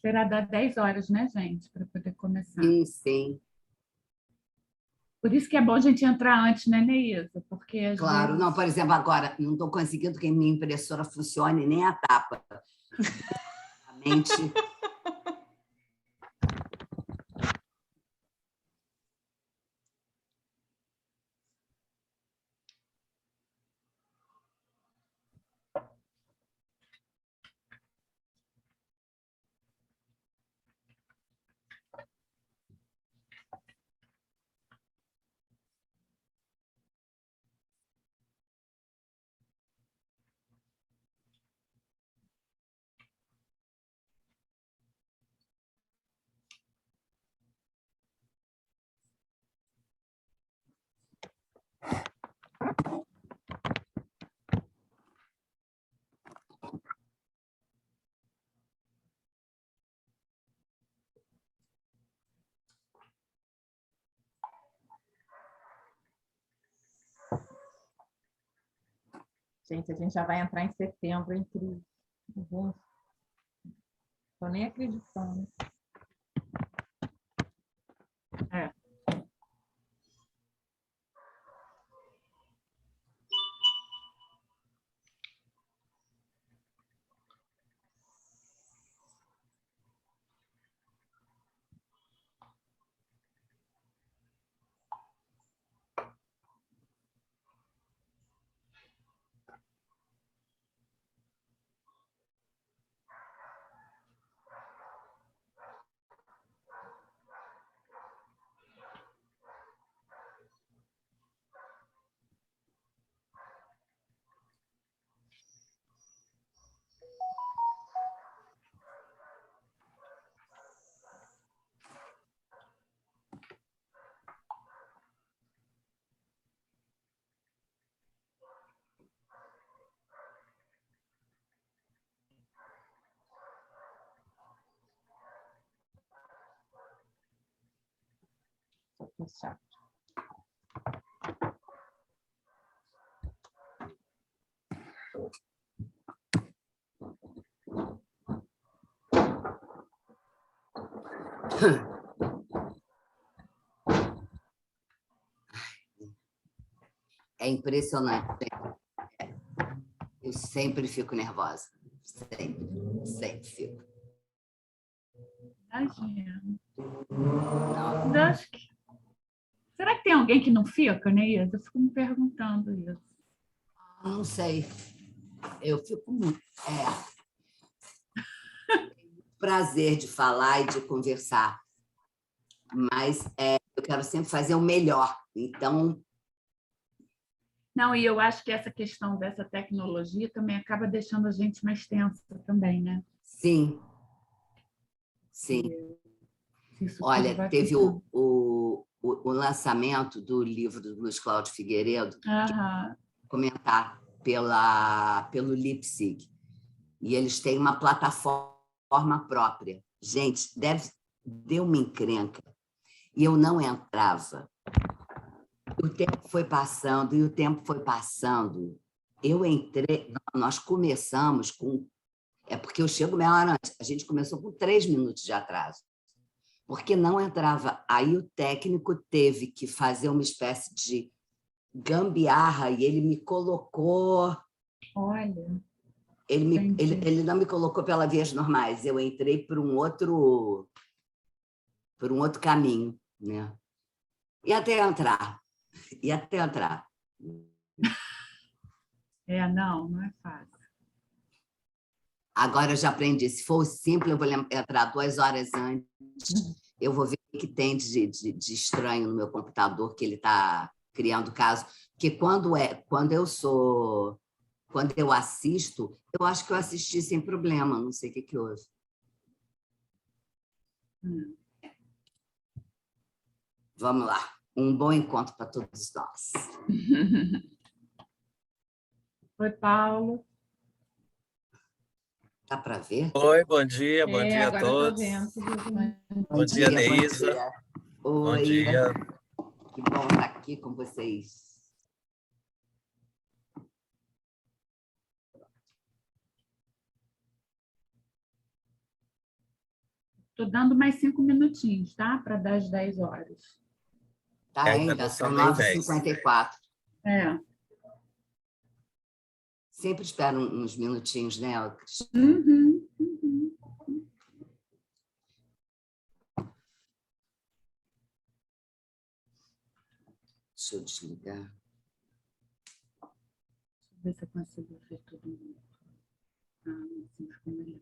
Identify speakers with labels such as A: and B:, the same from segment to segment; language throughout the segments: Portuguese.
A: esperar dar 10 horas, né, gente, para poder começar.
B: Sim, sim.
A: Por isso que é bom a gente entrar antes, né, Neísa? Porque às
B: Claro.
A: vezes...
B: Não, por exemplo, agora, não estou conseguindo que minha impressora funcione nem a tapa. Realmente.
A: Gente, a gente já vai entrar em setembro, entre... Estou nem acreditando. É. Vou fechar.
B: É impressionante. Eu sempre fico nervosa. Sempre fico.
A: Imagina.
B: Não.
A: Acho que... Será que tem alguém que não fica, Neísa? Eu fico me perguntando isso.
B: Não sei. Eu fico muito. Prazer de falar e de conversar, mas eu quero sempre fazer o melhor. Então.
A: Não, e eu acho que essa questão dessa tecnologia também acaba deixando a gente mais tensa também, né?
B: Sim. Sim.
A: Isso
B: olha,
A: tudo vai
B: teve
A: ficando.
B: o lançamento do livro do Luiz Cláudio Figueiredo, comentar pelo Leipzig, e eles têm uma plataforma própria. Gente, deu uma encrenca, e eu não entrava. O tempo foi passando, eu entrei, nós começamos com... É porque eu chego meia hora antes, a gente começou com 3 minutos de atraso, porque não entrava. Aí o técnico teve que fazer uma espécie de gambiarra e ele me colocou...
A: Olha,
B: ele não me colocou pelas vias normais, eu entrei por um outro caminho, né? E até entrar.
A: não é fácil.
B: Agora eu já aprendi, se for simples, eu vou entrar 2 horas antes, eu vou ver o que tem de estranho no meu computador, que ele está criando caso, porque quando eu assisto, eu acho que eu assisti sem problema, não sei o que houve. Vamos lá, um bom encontro para todos nós.
A: Oi, Paulo.
B: Dá para ver?
C: Oi, bom dia a todos.
B: Bom dia,
C: Neísa.
B: Oi.
C: Bom dia.
B: Que bom estar aqui com vocês.
A: Estou dando mais 5 minutinhos, tá? Para dar as 10 horas.
B: Tá, ainda são 9h54.
A: É.
B: Sempre espero uns minutinhos, né, Cris?
A: Uhum.
B: Deixa eu desligar.
A: Deixa eu ver se eu consigo ver todo mundo. Assim ficou melhor.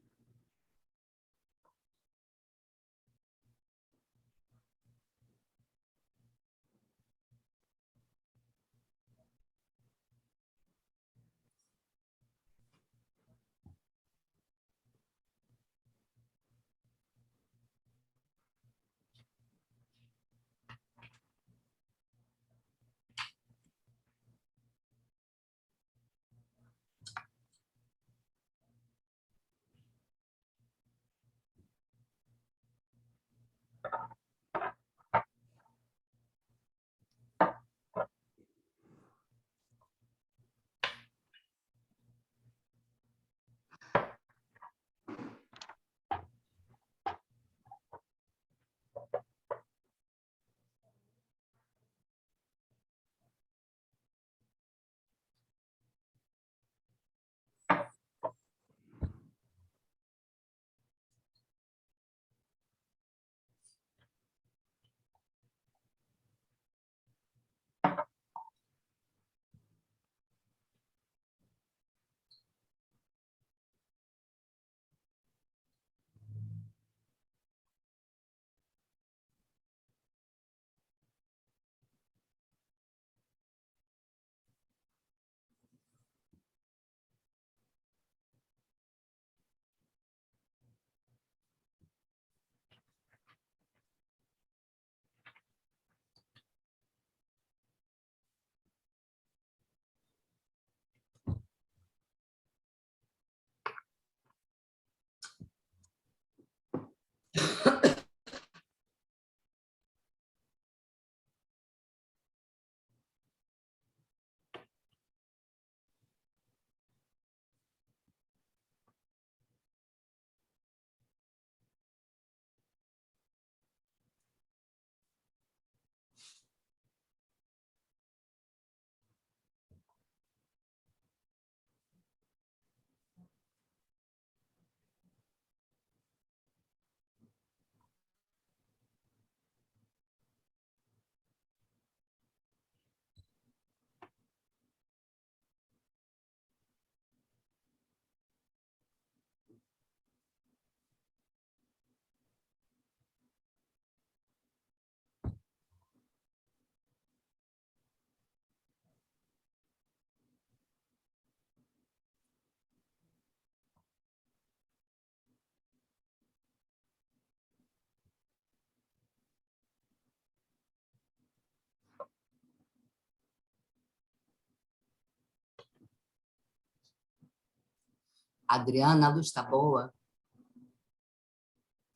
B: Adriana, a luz está boa?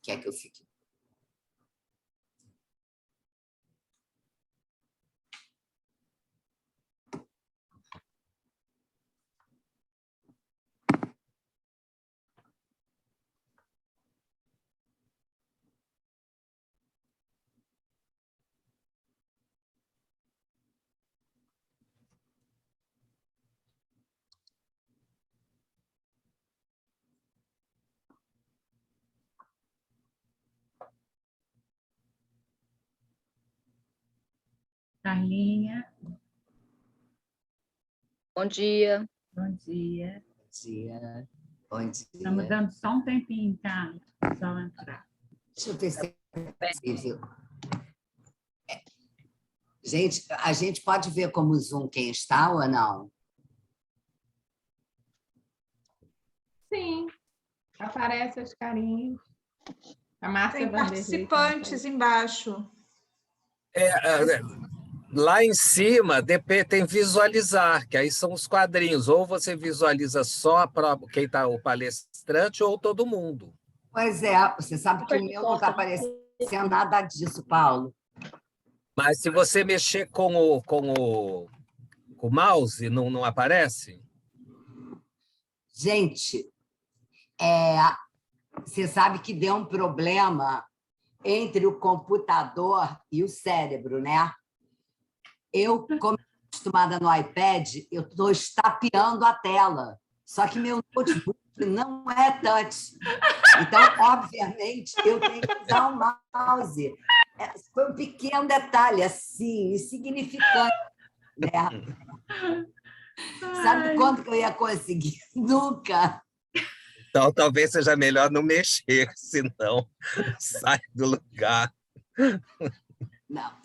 B: Quer que eu fique?
A: Carlinha.
D: Bom dia.
A: Bom dia.
B: Bom dia. Bom dia.
A: Estamos dando só um tempinho, Carlos, só entrar.
B: Deixa eu ver se é possível. Gente, a gente pode ver como Zoom quem está ou não?
E: Sim, aparece as carinhas. A Márcia
F: Tem
E: Vanderlei
F: participantes embaixo.
C: Lá em cima tem visualizar, que aí são os quadrinhos. Ou você visualiza só quem está o palestrante ou todo mundo.
B: Pois é, você sabe que o meu não está aparecendo nada disso, Paulo.
C: Mas se você mexer com o mouse, não aparece?
B: Gente, Você sabe que deu um problema entre o computador e o cérebro, né? Eu, como acostumada no iPad, eu estou estapeando a tela. Só que meu notebook não é touch. Então, obviamente, eu tenho que usar o mouse. Foi um pequeno detalhe, assim, insignificante, né? Sabe quando que eu ia conseguir? Nunca.
C: Então, talvez seja melhor não mexer, senão sai do lugar.
B: Não,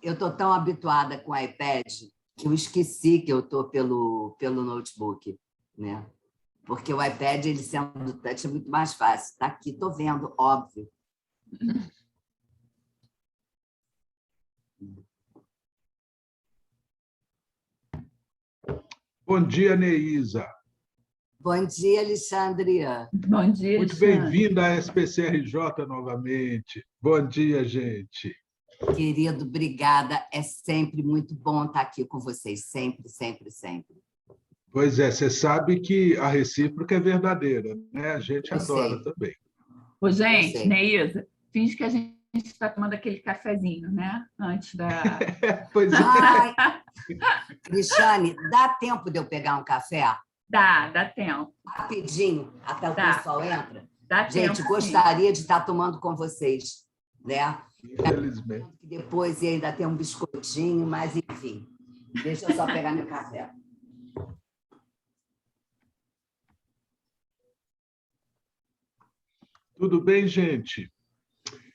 B: eu estou tão habituada com o iPad que eu esqueci que eu estou pelo notebook, né? Porque o iPad, ele sendo touch, é muito mais fácil. Está aqui, estou vendo, óbvio.
D: Bom dia, Neísa.
B: Bom dia, Alexandre.
A: Bom dia,
D: Muito
A: Alexandre.
D: bem-vinda à SPCRJ novamente. Bom dia, gente.
B: Querido, obrigada. É sempre muito bom estar aqui com vocês. Sempre, sempre, sempre.
D: Pois é, você sabe que a recíproca é verdadeira, né? A gente adora também.
A: Ô, gente, Neísa, finge que a gente está tomando aquele cafezinho, né? Antes da...
D: Pois é.
B: Ai, Cristiane, dá tempo de eu pegar um café?
A: Dá tempo.
B: Rapidinho, até o pessoal entra.
A: Dá
B: gente,
A: tempo,
B: gostaria de estar tomando com vocês, né?
D: Infelizmente.
B: Depois ia ainda ter um biscoitinho, mas enfim. Deixa eu só pegar meu café.
D: Tudo bem, gente?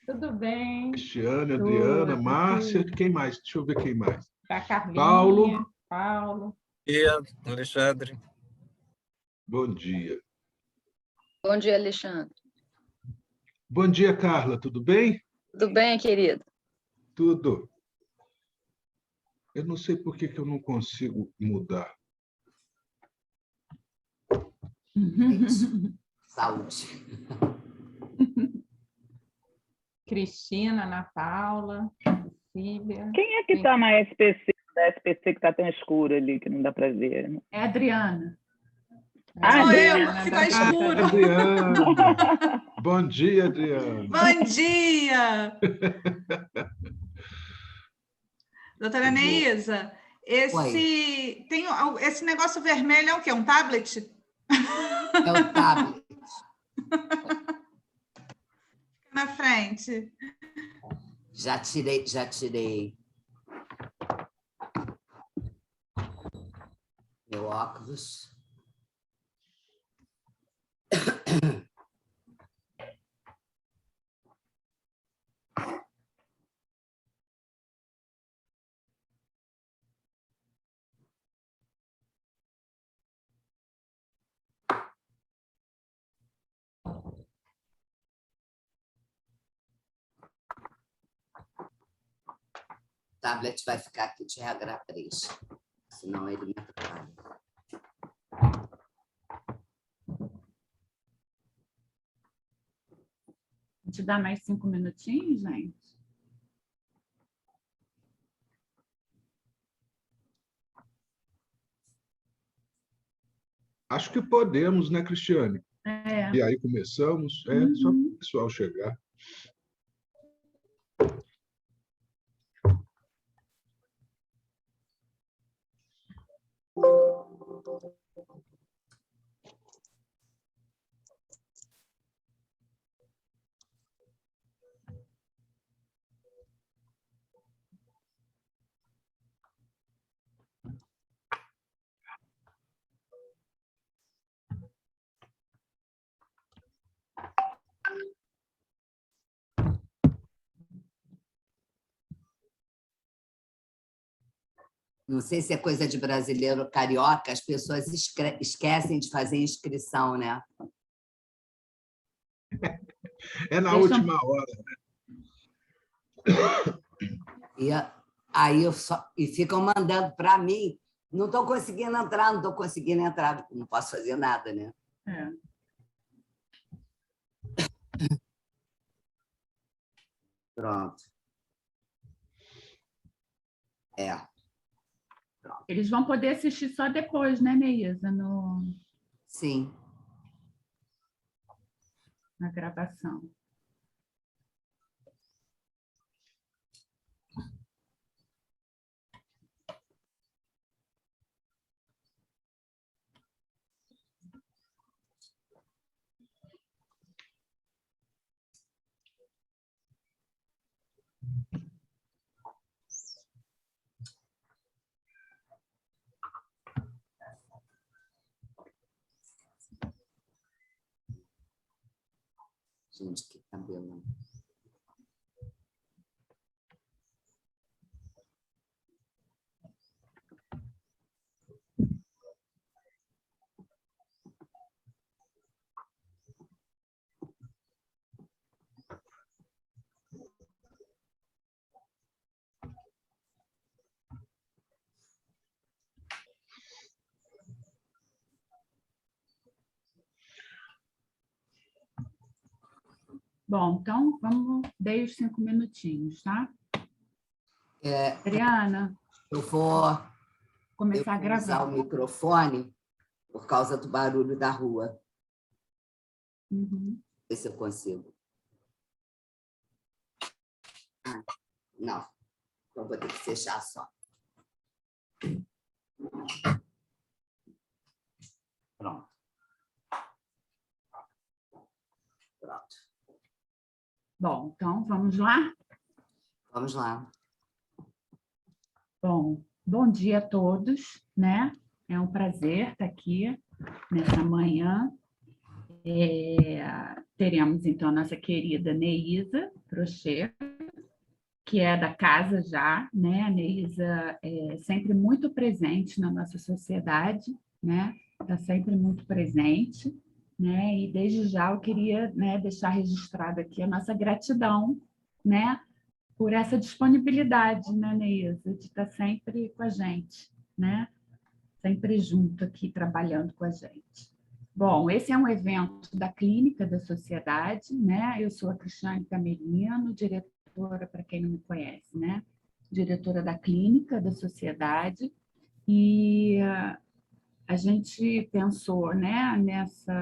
E: Tudo bem.
D: Cristiane, Adriana, Márcia, quem mais? Deixa eu ver quem mais.
E: Da Carlinha,
D: Paulo.
C: E Alexandre.
D: Bom dia.
G: Bom dia, Alexandre.
D: Bom dia, Carla. Tudo bem?
G: Tudo bem, querido?
D: Tudo. Eu não sei por que eu não consigo mudar.
B: Saúde.
E: Cristina, Ana Paula, Cília.
H: Quem é que está na SPC? Da SPC que está tão escuro ali, que não dá para ver.
A: É a Adriana.
F: Sou eu, ficou escuro.
D: Adriana. Bom dia, Adriana.
F: Bom dia! Doutora Neísa, esse negócio vermelho é o quê? Um tablet?
B: É o tablet.
F: Fica na frente.
B: Já tirei. Meu óculos. O tablet vai ficar aqui de regra 3, senão ele me atrapalha.
A: A gente dá mais 5 minutinhos, gente?
D: Acho que podemos, né, Cristiane?
A: É.
D: E aí começamos. Só para o pessoal chegar.
B: Não sei se é coisa de brasileiro carioca, as pessoas esquecem de fazer inscrição, né?
D: É na última hora, né?
B: E aí ficam mandando para mim. Não estou conseguindo entrar, não posso fazer nada, né?
A: É.
B: Pronto.
A: Eles vão poder assistir só depois, né, Neísa?
B: Sim.
A: na gravação.
B: Gente, que cabelo.
A: Bom, então, dei os 5 minutinhos, tá? Adriana,
B: Eu vou
A: começar a gravar.
B: usar o microfone por causa do barulho da rua.
A: Uhum.
B: Ver se eu consigo. Ah, não. Então, vou ter que fechar só. Pronto. Pronto.
A: Bom, então, vamos lá?
B: Vamos lá.
A: Bom dia a todos, né? É um prazer estar aqui nessa manhã. Teremos, então, a nossa querida Neísa Crochet, que é da casa já, né? A Neísa é sempre muito presente na nossa sociedade, né? Está sempre muito presente, né? E desde já eu queria, né, deixar registrado aqui a nossa gratidão, né? Por essa disponibilidade, né, Neísa, de estar sempre com a gente, né? Sempre junto aqui, trabalhando com a gente. Bom, esse é um evento da Clínica da Sociedade, né? Eu sou a Cristiane Camerino, diretora, para quem não me conhece, né? Diretora da Clínica da Sociedade, e a gente pensou, né,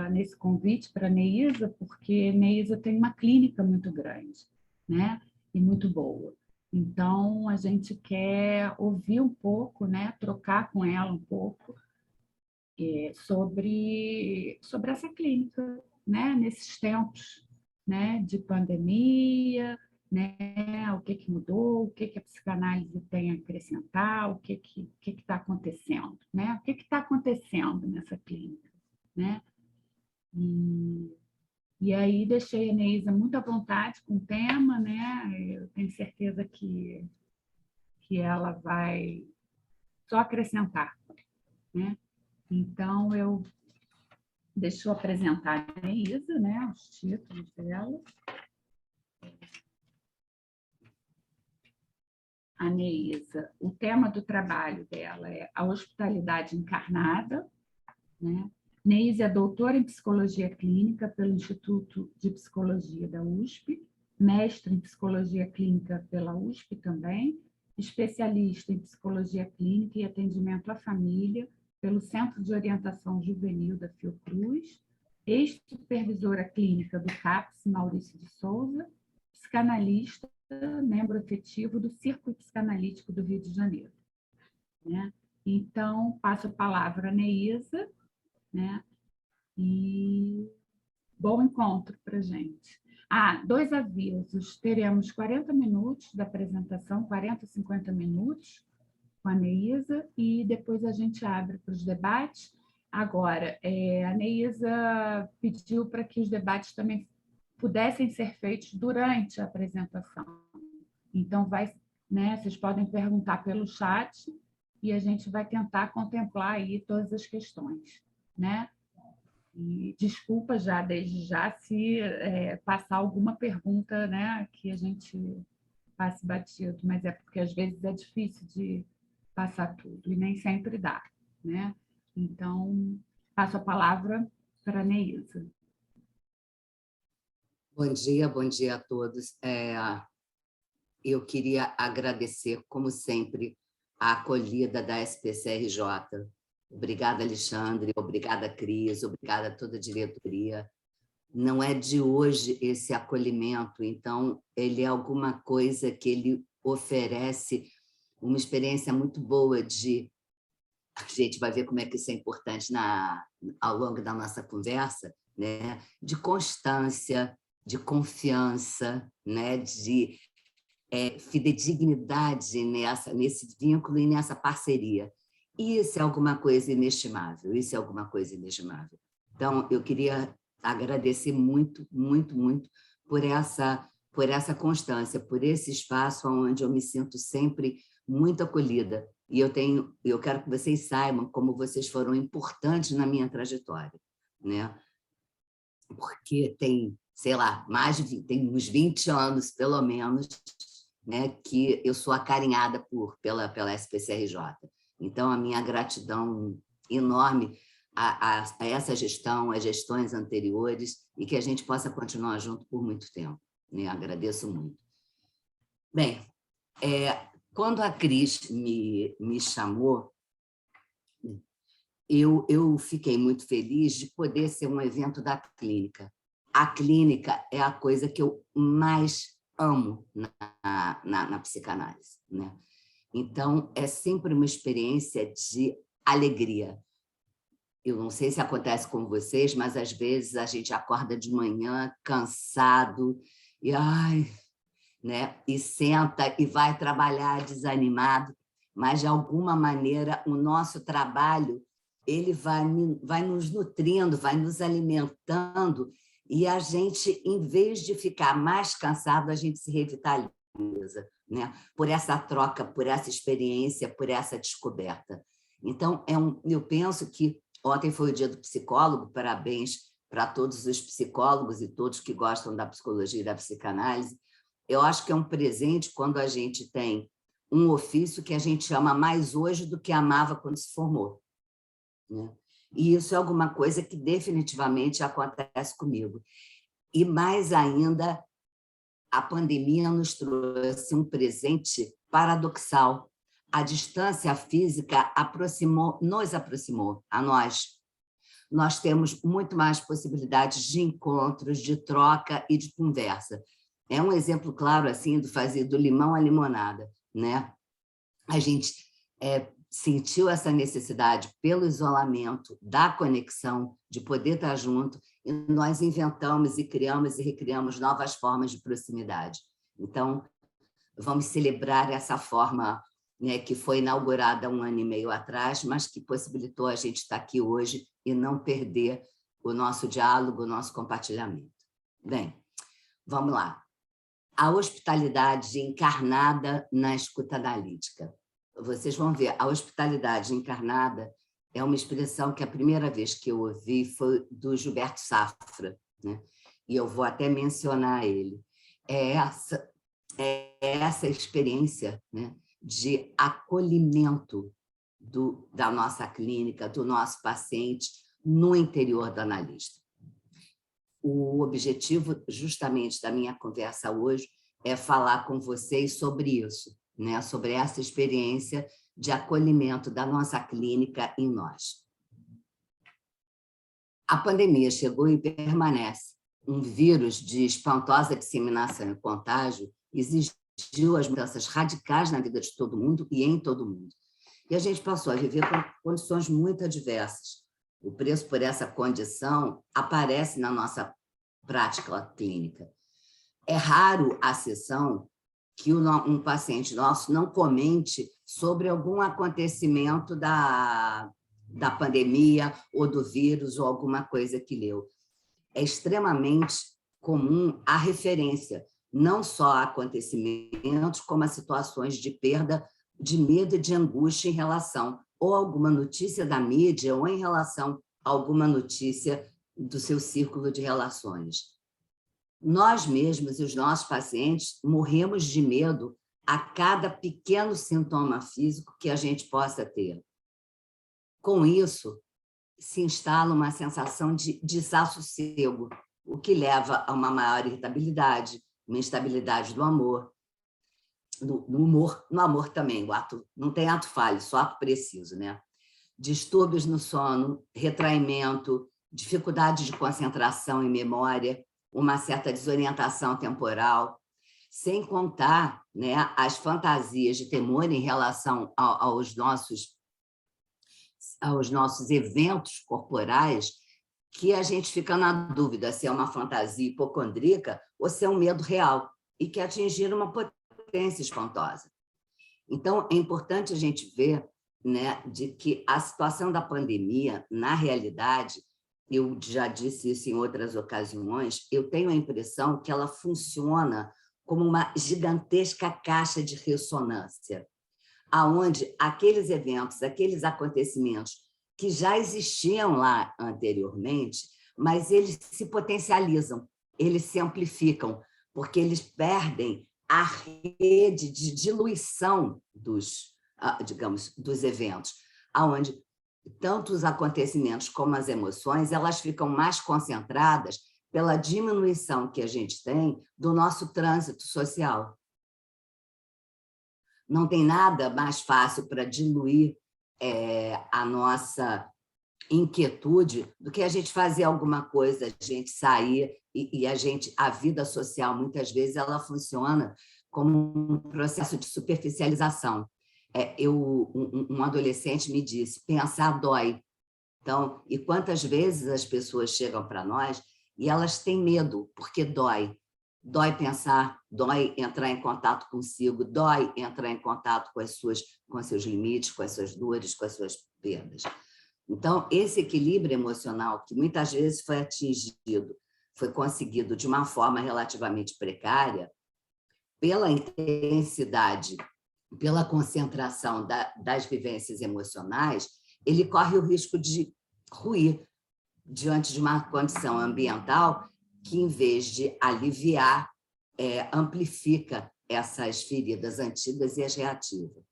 A: nesse convite para a Neísa, porque a Neísa tem uma clínica muito grande, né? E muito boa. Então, a gente quer ouvir um pouco, né, trocar com ela um pouco sobre essa clínica, né, nesses tempos, né, de pandemia, né, o que mudou, o que a psicanálise tem a acrescentar, o que está acontecendo, né? O que está acontecendo nessa clínica, né? E aí deixei a Neísa muito à vontade com o tema, né? Eu tenho certeza que ela vai só acrescentar, né? Então, deixa eu apresentar a Neísa, né? Os títulos dela. A Neísa, o tema do trabalho dela é a hospitalidade encarnada, né? Neísa é doutora em psicologia clínica pelo Instituto de Psicologia da USP, mestre em psicologia clínica pela USP também, especialista em psicologia clínica e atendimento à família pelo Centro de Orientação Juvenil da Fiocruz, ex-supervisora clínica do CAPS, Maurício de Souza, psicanalista, membro efetivo do Círculo Psicanalítico do Rio de Janeiro, né? Então, passo a palavra a Neísa, né? E bom encontro para a gente. 2 avisos. Teremos 40 minutos da apresentação, 40, 50 minutos com a Neísa, e depois a gente abre para os debates. Agora, a Neísa pediu para que os debates também pudessem ser feitos durante a apresentação. Então, né, vocês podem perguntar pelo chat e a gente vai tentar contemplar aí todas as questões, né? E desculpa já, desde já, se passar alguma pergunta, né, que a gente passe batido, mas é porque às vezes é difícil de passar tudo e nem sempre dá, né? Então, passo a palavra para a Neísa.
B: Bom dia a todos. Eu queria agradecer, como sempre, a acolhida da SPCRJ. Obrigada, Alexandre, obrigada, Cris, obrigada a toda a diretoria. não é de hoje esse acolhimento, então ele é alguma coisa que ele oferece uma experiência muito boa de... A gente vai ver como é que isso é importante ao longo da nossa conversa, né? De constância, de confiança, né? De fidedignidade nesse vínculo e nessa parceria. E isso é alguma coisa inestimável, isso é alguma coisa inestimável. Então, eu queria agradecer muito, muito, muito por essa constância, por esse espaço onde eu me sinto sempre muito acolhida. E eu quero que vocês saibam como vocês foram importantes na minha trajetória, né? Porque tem, sei lá, tem uns 20 anos, pelo menos, né, que eu sou acarinhada pela SPCRJ. Então, a minha gratidão enorme a essa gestão, às gestões anteriores, e que a gente possa continuar junto por muito tempo, né? Agradeço muito. Bem, quando a Cris me chamou, eu fiquei muito feliz de poder ser um evento da clínica. A clínica é a coisa que eu mais amo na psicanálise, né? Então, é sempre uma experiência de alegria. Eu não sei se acontece com vocês, mas às vezes a gente acorda de manhã cansado e, né? E senta e vai trabalhar desanimado, mas de alguma maneira o nosso trabalho ele vai nos nutrindo, vai nos alimentando, e a gente, em vez de ficar mais cansado, a gente se revitaliza, né? Por essa troca, por essa experiência, por essa descoberta. Então, eu penso que ontem foi o dia do psicólogo, parabéns para todos os psicólogos e todos que gostam da psicologia e da psicanálise. Eu acho que é um presente quando a gente tem um ofício que a gente ama mais hoje do que amava quando se formou, né? E isso é alguma coisa que definitivamente acontece comigo. E mais ainda, a pandemia nos trouxe um presente paradoxal. A distância física nos aproximou a nós. Nós temos muito mais possibilidades de encontros, de troca e de conversa. É um exemplo claro assim do fazer do limão à limonada, né? A gente sentiu essa necessidade pelo isolamento, da conexão, de poder estar junto, e nós inventamos e criamos e recriamos novas formas de proximidade. Então, vamos celebrar essa forma, né, que foi inaugurada 1 ano e meio atrás, mas que possibilitou a gente estar aqui hoje e não perder o nosso diálogo, o nosso compartilhamento. Bem, vamos lá. A hospitalidade encarnada na escuta analítica. Vocês vão ver, a hospitalidade encarnada é uma expressão que a primeira vez que eu ouvi foi do Gilberto Safra, né? E eu vou até mencionar ele. É essa experiência, né, de acolhimento da nossa clínica, do nosso paciente, no interior do analista. O objetivo, justamente, da minha conversa hoje é falar com vocês sobre isso, né? Sobre essa experiência de acolhimento da nossa clínica em nós. A pandemia chegou e permanece. Um vírus de espantosa disseminação e contágio exigiu as mudanças radicais na vida de todo mundo e em todo mundo. E a gente passou a viver com condições muito adversas. O preço por essa condição aparece na nossa prática clínica. É raro a sessão que um paciente nosso não comente sobre algum acontecimento da pandemia ou do vírus ou alguma coisa que leu. É extremamente comum a referência, não só a acontecimentos, como a situações de perda, de medo e de angústia em relação ou a alguma notícia da mídia ou em relação a alguma notícia do seu círculo de relações. Nós mesmos e os nossos pacientes morremos de medo a cada pequeno sintoma físico que a gente possa ter. Com isso, se instala uma sensação de desassossego, o que leva a uma maior irritabilidade, uma instabilidade do amor, no amor também. Não tem ato falho, só ato preciso, né? Distúrbios no sono, retraimento, dificuldade de concentração e memória, uma certa desorientação temporal, sem contar, né, as fantasias de temor em relação aos nossos eventos corporais, que a gente fica na dúvida se é uma fantasia hipocondríaca ou se é um medo real, e que atingir uma potência espantosa. Então, é importante a gente ver, né, de que a situação da pandemia, na realidade, eu já disse isso em outras ocasiões, eu tenho a impressão que ela funciona como uma gigantesca caixa de ressonância, aonde aqueles eventos, aqueles acontecimentos que já existiam lá anteriormente, mas eles se potencializam, eles se amplificam, porque eles perdem a rede de diluição dos, digamos, dos eventos, aonde tanto os acontecimentos como as emoções, elas ficam mais concentradas pela diminuição que a gente tem do nosso trânsito social. Não tem nada mais fácil para diluir a nossa inquietude do que a gente fazer alguma coisa, a gente sair e a vida social, muitas vezes, ela funciona como um processo de superficialização. Um adolescente me disse, pensar dói. Então, e quantas vezes as pessoas chegam para nós e elas têm medo, porque dói. Dói pensar, dói entrar em contato consigo, dói entrar em contato com seus limites, com as suas dores, com as suas perdas. Então, esse equilíbrio emocional, que muitas vezes foi atingido, foi conseguido de uma forma relativamente precária, pela intensidade, pela concentração das vivências emocionais, ele corre o risco de ruir diante de uma condição ambiental que, em vez de aliviar, amplifica essas feridas antigas e as reativa.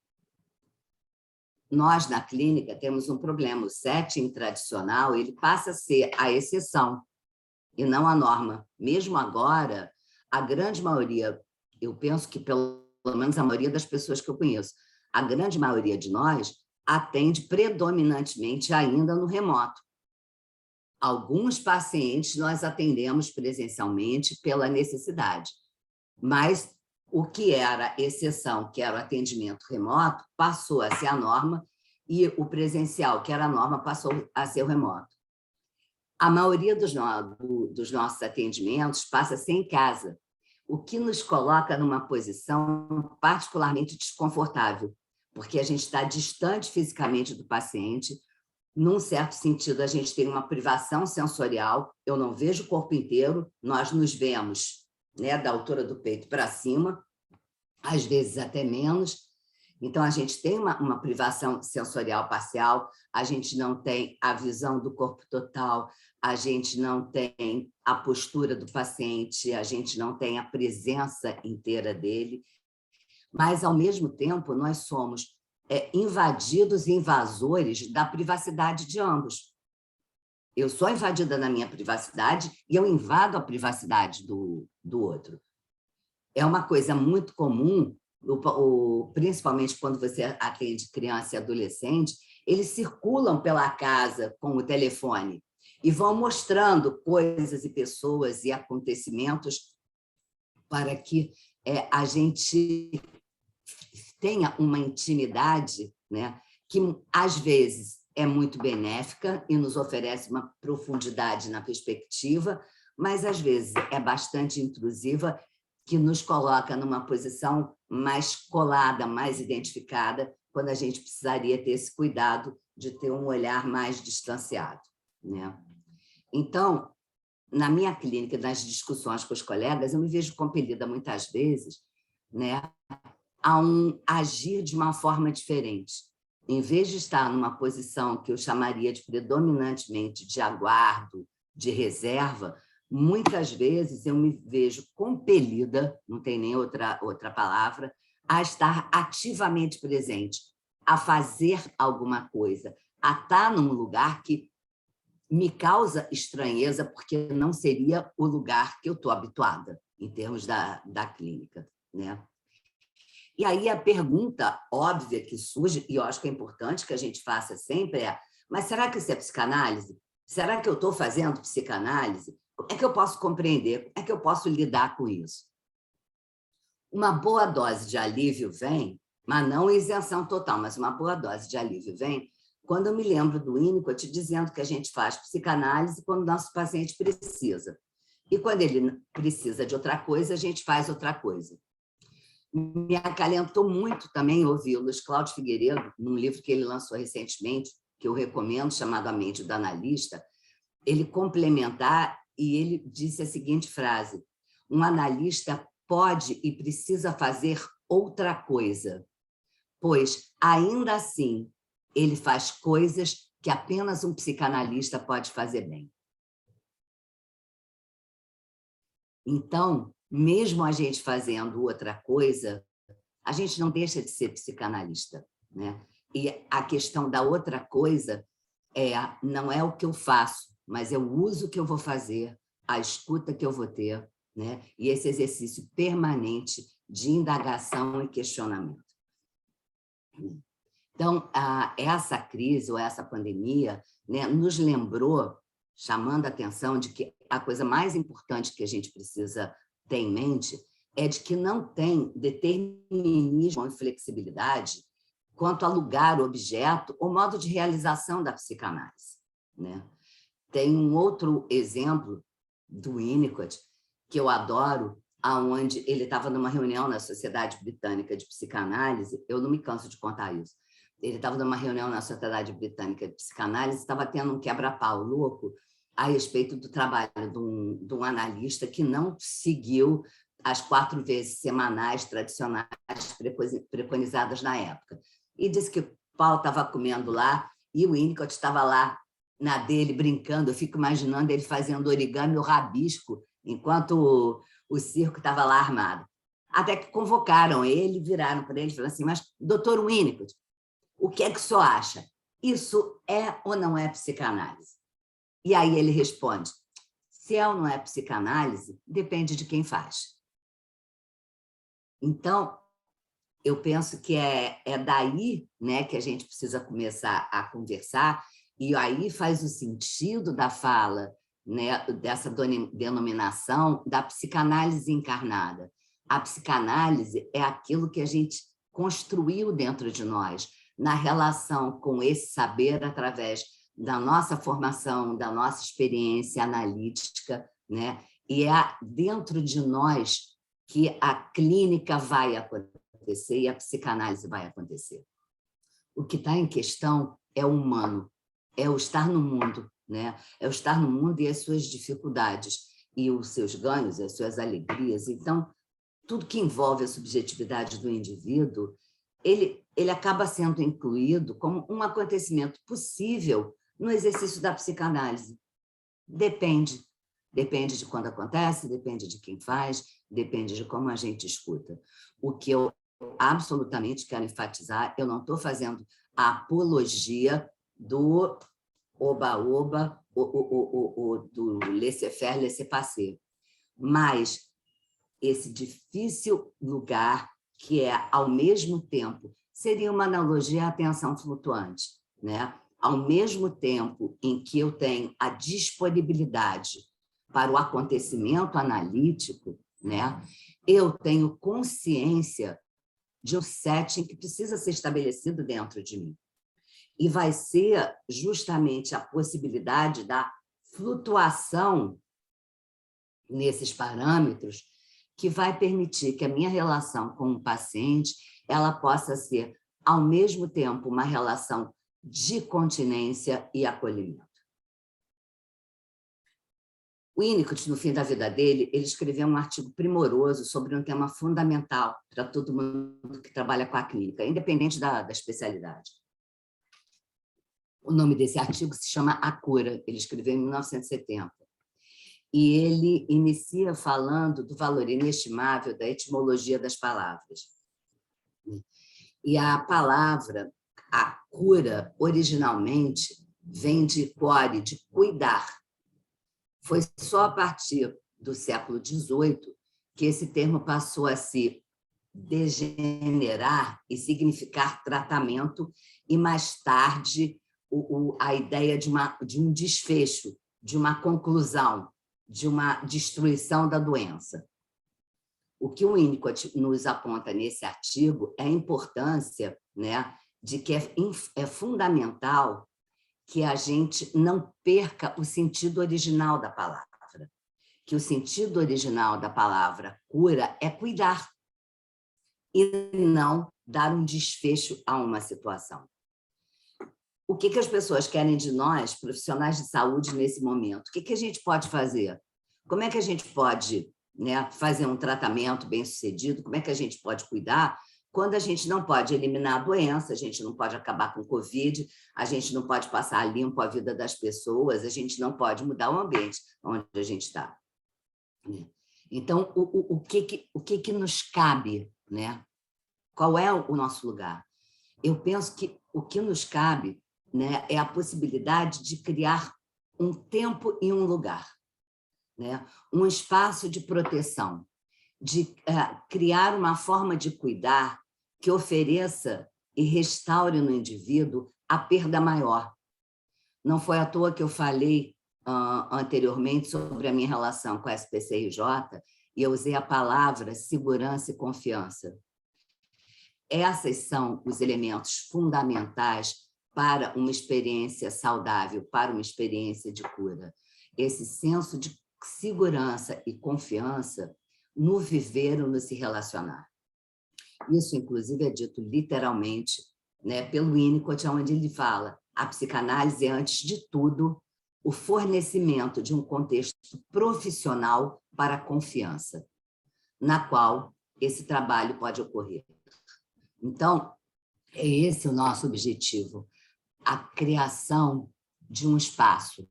B: Nós, na clínica, temos um problema. O setting tradicional ele passa a ser a exceção e não a norma. Mesmo agora, a grande maioria, eu penso que pelo menos a maioria das pessoas que eu conheço, a grande maioria de nós atende predominantemente ainda no remoto. Alguns pacientes nós atendemos presencialmente pela necessidade, mas o que era exceção, que era o atendimento remoto, passou a ser a norma e o presencial, que era a norma, passou a ser o remoto. A maioria dos nossos atendimentos passa a ser em casa, o que nos coloca numa posição particularmente desconfortável, porque a gente está distante fisicamente do paciente. Num certo sentido, a gente tem uma privação sensorial, eu não vejo o corpo inteiro, nós nos vemos, né, da altura do peito para cima, às vezes até menos. Então, a gente tem uma privação sensorial parcial, a gente não tem a visão do corpo total, a gente não tem a postura do paciente, a gente não tem a presença inteira dele, mas, ao mesmo tempo, nós somos invadidos e invasores da privacidade de ambos. Eu sou invadida na minha privacidade e eu invado a privacidade do outro. É uma coisa muito comum, principalmente quando você atende criança e adolescente, eles circulam pela casa com o telefone e vão mostrando coisas e pessoas e acontecimentos para que a gente tenha uma intimidade, né, que, às vezes, é muito benéfica e nos oferece uma profundidade na perspectiva, mas, às vezes, é bastante intrusiva, que nos coloca numa posição mais colada, mais identificada, quando a gente precisaria ter esse cuidado de ter um olhar mais distanciado, né? Então, na minha clínica, nas discussões com os colegas, eu me vejo compelida, muitas vezes, né, a agir de uma forma diferente. Em vez de estar numa posição que eu chamaria de predominantemente de aguardo, de reserva, muitas vezes eu me vejo compelida, não tem nem outra palavra, a estar ativamente presente, a fazer alguma coisa, a estar num lugar que me causa estranheza, porque não seria o lugar que eu estou habituada, em termos da clínica, né? E aí a pergunta óbvia que surge, e eu acho que é importante que a gente faça sempre, mas será que isso é psicanálise? Será que eu estou fazendo psicanálise? Como é que eu posso compreender? Como é que eu posso lidar com isso? Uma boa dose de alívio vem, mas não isenção total, mas uma boa dose de alívio vem quando eu me lembro do Winnicott dizendo que a gente faz psicanálise quando o nosso paciente precisa. E quando ele precisa de outra coisa, a gente faz outra coisa. Me acalentou muito também ouvir o Luiz Cláudio Figueiredo, num livro que ele lançou recentemente, que eu recomendo, chamado A Mente do Analista, ele complementar e ele disse a seguinte frase: um analista pode e precisa fazer outra coisa, pois, ainda assim, ele faz coisas que apenas um psicanalista pode fazer bem. Então, mesmo a gente fazendo outra coisa, a gente não deixa de ser psicanalista, né? E a questão da outra coisa não é o que eu faço, mas é o uso que eu vou fazer, a escuta que eu vou ter, né? E esse exercício permanente de indagação e questionamento. Então, essa crise ou essa pandemia, né, nos lembrou, chamando a atenção de que a coisa mais importante que a gente precisa ter em mente é de que não tem determinismo e flexibilidade quanto a lugar, objeto ou modo de realização da psicanálise, né? Tem um outro exemplo do Winnicott, que eu adoro, aonde ele estava numa reunião na Sociedade Britânica de Psicanálise, eu não me canso de contar isso, ele estava numa reunião na Sociedade Britânica de Psicanálise, estava tendo um quebra-pau louco a respeito do trabalho de um analista que não seguiu as 4 vezes semanais tradicionais preconizadas na época. E disse que o pau estava comendo lá e o Winnicott estava lá na dele, brincando. Eu fico imaginando ele fazendo origami ou rabisco enquanto o circo estava lá armado. Até que convocaram ele, viraram para ele e falaram assim: mas, doutor Winnicott, o que é que o senhor acha? Isso é ou não é psicanálise? E aí ele responde: se é ou não é psicanálise, depende de quem faz. Então, eu penso que é daí, né, que a gente precisa começar a conversar, e aí faz o sentido da fala, né, dessa denominação da psicanálise encarnada. A psicanálise é aquilo que a gente construiu dentro de nós, na relação com esse saber através da nossa formação, da nossa experiência analítica, né? E é dentro de nós que a clínica vai acontecer e a psicanálise vai acontecer. O que está em questão é o humano, é o estar no mundo, né? É o estar no mundo e as suas dificuldades, e os seus ganhos, as suas alegrias. Então, tudo que envolve a subjetividade do indivíduo, ele acaba sendo incluído como um acontecimento possível no exercício da psicanálise. Depende de quando acontece, depende de quem faz, depende de como a gente escuta. O que eu absolutamente quero enfatizar, eu não estou fazendo a apologia do oba-oba, do laissez-faire, laissez-passer, mas esse difícil lugar que é, ao mesmo tempo, seria uma analogia à atenção flutuante, né? Ao mesmo tempo em que eu tenho a disponibilidade para o acontecimento analítico, né? Eu tenho consciência de um setting que precisa ser estabelecido dentro de mim. E vai ser justamente a possibilidade da flutuação nesses parâmetros que vai permitir que a minha relação com o paciente ela possa ser, ao mesmo tempo, uma relação de continência e acolhimento. O Winnicott, no fim da vida dele, ele escreveu um artigo primoroso sobre um tema fundamental para todo mundo que trabalha com a clínica, independente da especialidade. O nome desse artigo se chama A Cura, ele escreveu em 1970. E ele inicia falando do valor inestimável da etimologia das palavras. E a palavra, a cura, originalmente, vem de core, de cuidar. Foi só a partir do século XVIII que esse termo passou a se degenerar e significar tratamento, e mais tarde a ideia de um desfecho, de uma conclusão, de uma destruição da doença. O que o Winnicott nos aponta nesse artigo é a importância, né, de que é fundamental que a gente não perca o sentido original da palavra. Que o sentido original da palavra cura é cuidar e não dar um desfecho a uma situação. O que as pessoas querem de nós, profissionais de saúde, nesse momento? O que a gente pode fazer? Como é que a gente pode, né, fazer um tratamento bem-sucedido? Como é que a gente pode cuidar quando a gente não pode eliminar a doença, a gente não pode acabar com o Covid, a gente não pode passar limpo a vida das pessoas, a gente não pode mudar o ambiente onde a gente está? Então, o que nos cabe, né? Qual é o nosso lugar? Eu penso que o que nos cabe, né, é a possibilidade de criar um tempo e um lugar, né? Um espaço de proteção, de criar uma forma de cuidar que ofereça e restaure no indivíduo a perda maior. Não foi à toa que eu falei anteriormente sobre a minha relação com a SPCRJ e eu usei a palavra segurança e confiança. Esses são os elementos fundamentais para uma experiência saudável, para uma experiência de cura. Esse senso de segurança e confiança no viver ou no se relacionar. Isso, inclusive, é dito literalmente, né, pelo Winnicott, onde ele fala: a psicanálise é, antes de tudo, o fornecimento de um contexto profissional para a confiança, na qual esse trabalho pode ocorrer. Então, é esse o nosso objetivo, a criação de um espaço.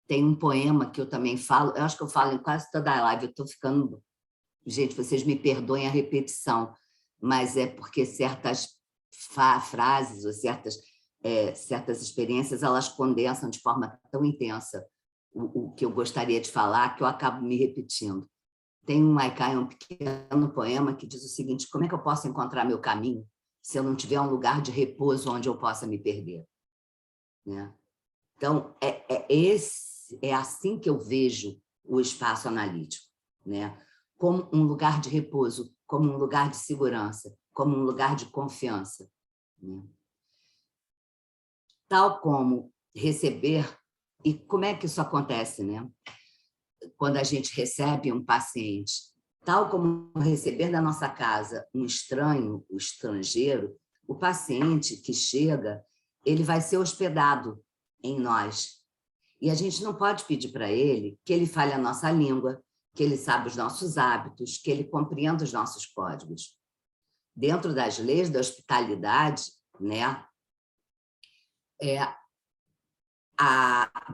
B: Tem um poema que eu também falo, eu acho que eu falo em quase toda a live, eu estou ficando... Gente, vocês me perdoem a repetição, mas é porque certas frases ou certas experiências, elas condensam de forma tão intensa o que eu gostaria de falar, que eu acabo me repetindo. Tem um haikai, um pequeno poema, que diz o seguinte: como é que eu posso encontrar meu caminho se eu não tiver um lugar de repouso onde eu possa me perder? Né? Então, é assim que eu vejo o espaço analítico, né? Como um lugar de repouso, como um lugar de segurança, como um lugar de confiança. Né? Tal como receber... E como é que isso acontece, né? Quando a gente recebe um paciente, tal como receber da nossa casa um estranho, o estrangeiro, o paciente que chega, ele vai ser hospedado em nós. E a gente não pode pedir para ele que ele fale a nossa língua, que ele saiba os nossos hábitos, que ele compreenda os nossos códigos. Dentro das leis da hospitalidade, né,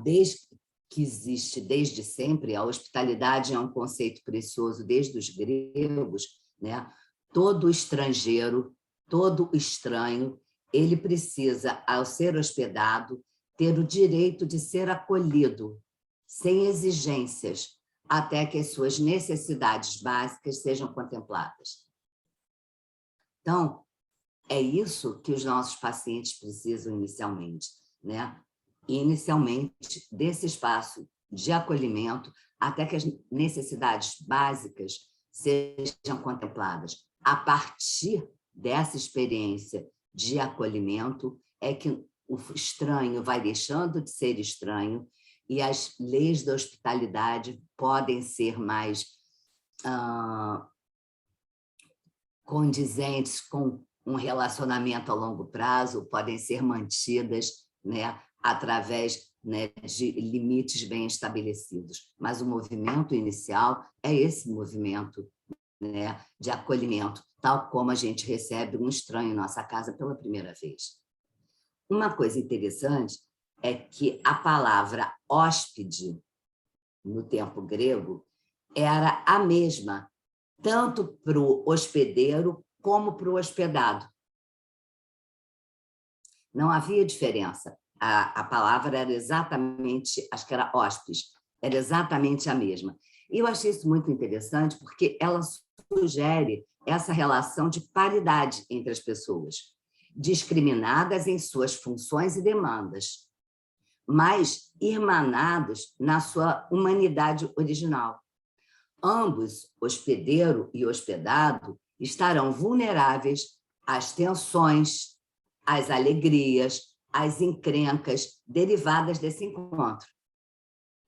B: desde que existe desde sempre, a hospitalidade é um conceito precioso desde os gregos, né? Todo estrangeiro, todo estranho, ele precisa, ao ser hospedado, ter o direito de ser acolhido, sem exigências, até que as suas necessidades básicas sejam contempladas. Então, é isso que os nossos pacientes precisam inicialmente, né? Inicialmente, desse espaço de acolhimento, até que as necessidades básicas sejam contempladas. A partir dessa experiência de acolhimento é que o estranho vai deixando de ser estranho e as leis da hospitalidade podem ser mais condizentes com um relacionamento a longo prazo, podem ser mantidas, né, através, né, de limites bem estabelecidos. Mas o movimento inicial é esse movimento, né, de acolhimento, tal como a gente recebe um estranho em nossa casa pela primeira vez. Uma coisa interessante é que a palavra hóspede, no tempo grego, era a mesma, tanto para o hospedeiro como para o hospedado. Não havia diferença. A palavra era exatamente, acho que era hóspede, era exatamente a mesma. E eu achei isso muito interessante porque ela sugere essa relação de paridade entre as pessoas. discriminadas em suas funções e demandas, mas irmanados na sua humanidade original. Ambos, hospedeiro e hospedado, estarão vulneráveis às tensões, às alegrias, às encrencas derivadas desse encontro.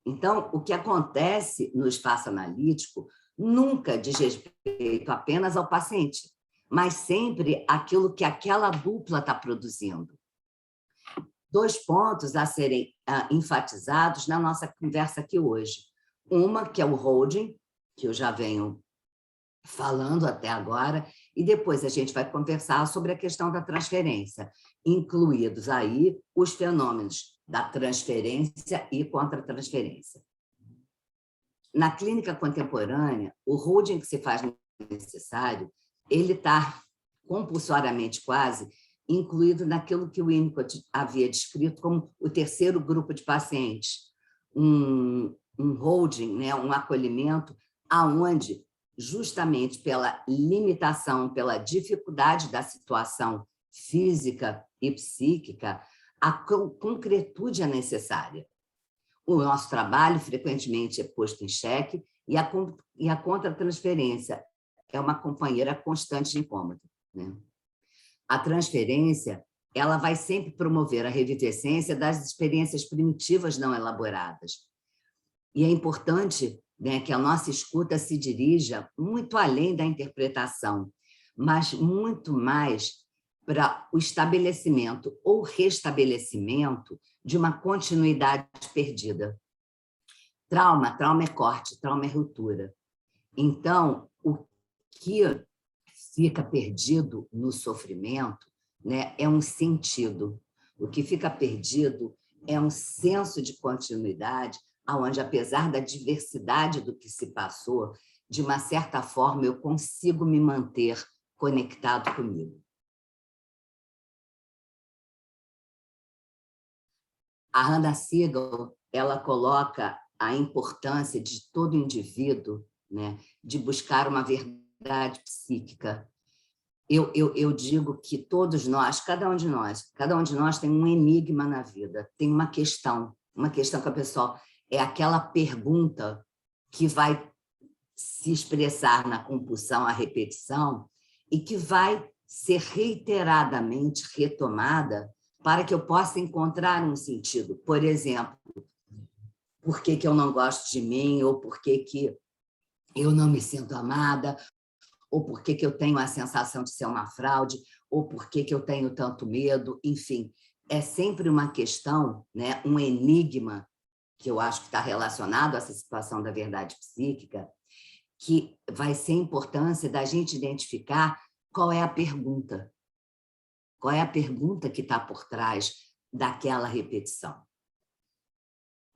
B: Então, o que acontece no espaço analítico nunca diz respeito apenas ao paciente, mas sempre aquilo que aquela dupla está produzindo. 2 pontos a serem enfatizados na nossa conversa aqui hoje. Uma, que é o holding, que eu já venho falando até agora, e depois a gente vai conversar sobre a questão da transferência, incluídos aí os fenômenos da transferência e contra-transferência. Na clínica contemporânea, o holding que se faz necessário, ele está compulsoriamente quase incluído naquilo que o Winnicott havia descrito como o 3º grupo de pacientes, um holding, né, um acolhimento, aonde, justamente pela limitação, pela dificuldade da situação física e psíquica, a concretude é necessária. O nosso trabalho frequentemente é posto em xeque e a contra-transferência é uma companheira constante de incômodo, né? A transferência, ela vai sempre promover a revivescência das experiências primitivas não elaboradas. E é importante, né, que a nossa escuta se dirija muito além da interpretação, mas muito mais para o estabelecimento ou restabelecimento de uma continuidade perdida. Trauma é corte, trauma é ruptura. Então, o que fica perdido no sofrimento, né, é um sentido. O que fica perdido é um senso de continuidade, onde, apesar da diversidade do que se passou, de uma certa forma eu consigo me manter conectado comigo. A Hannah Siegel, ela coloca a importância de todo indivíduo, né, de buscar uma verdade psíquica. Eu digo que todos nós, cada um de nós tem um enigma na vida, tem uma questão que a pessoa é aquela pergunta que vai se expressar na compulsão, a repetição, e que vai ser reiteradamente retomada para que eu possa encontrar um sentido. Por exemplo, por que eu não gosto de mim, ou por que eu não me sinto amada, ou por que eu tenho a sensação de ser uma fraude, ou por que eu tenho tanto medo, enfim. É sempre uma questão, né, um enigma, que eu acho que está relacionado a essa situação da verdade psíquica, que vai ser a importância da gente identificar qual é a pergunta. Qual é a pergunta que está por trás daquela repetição?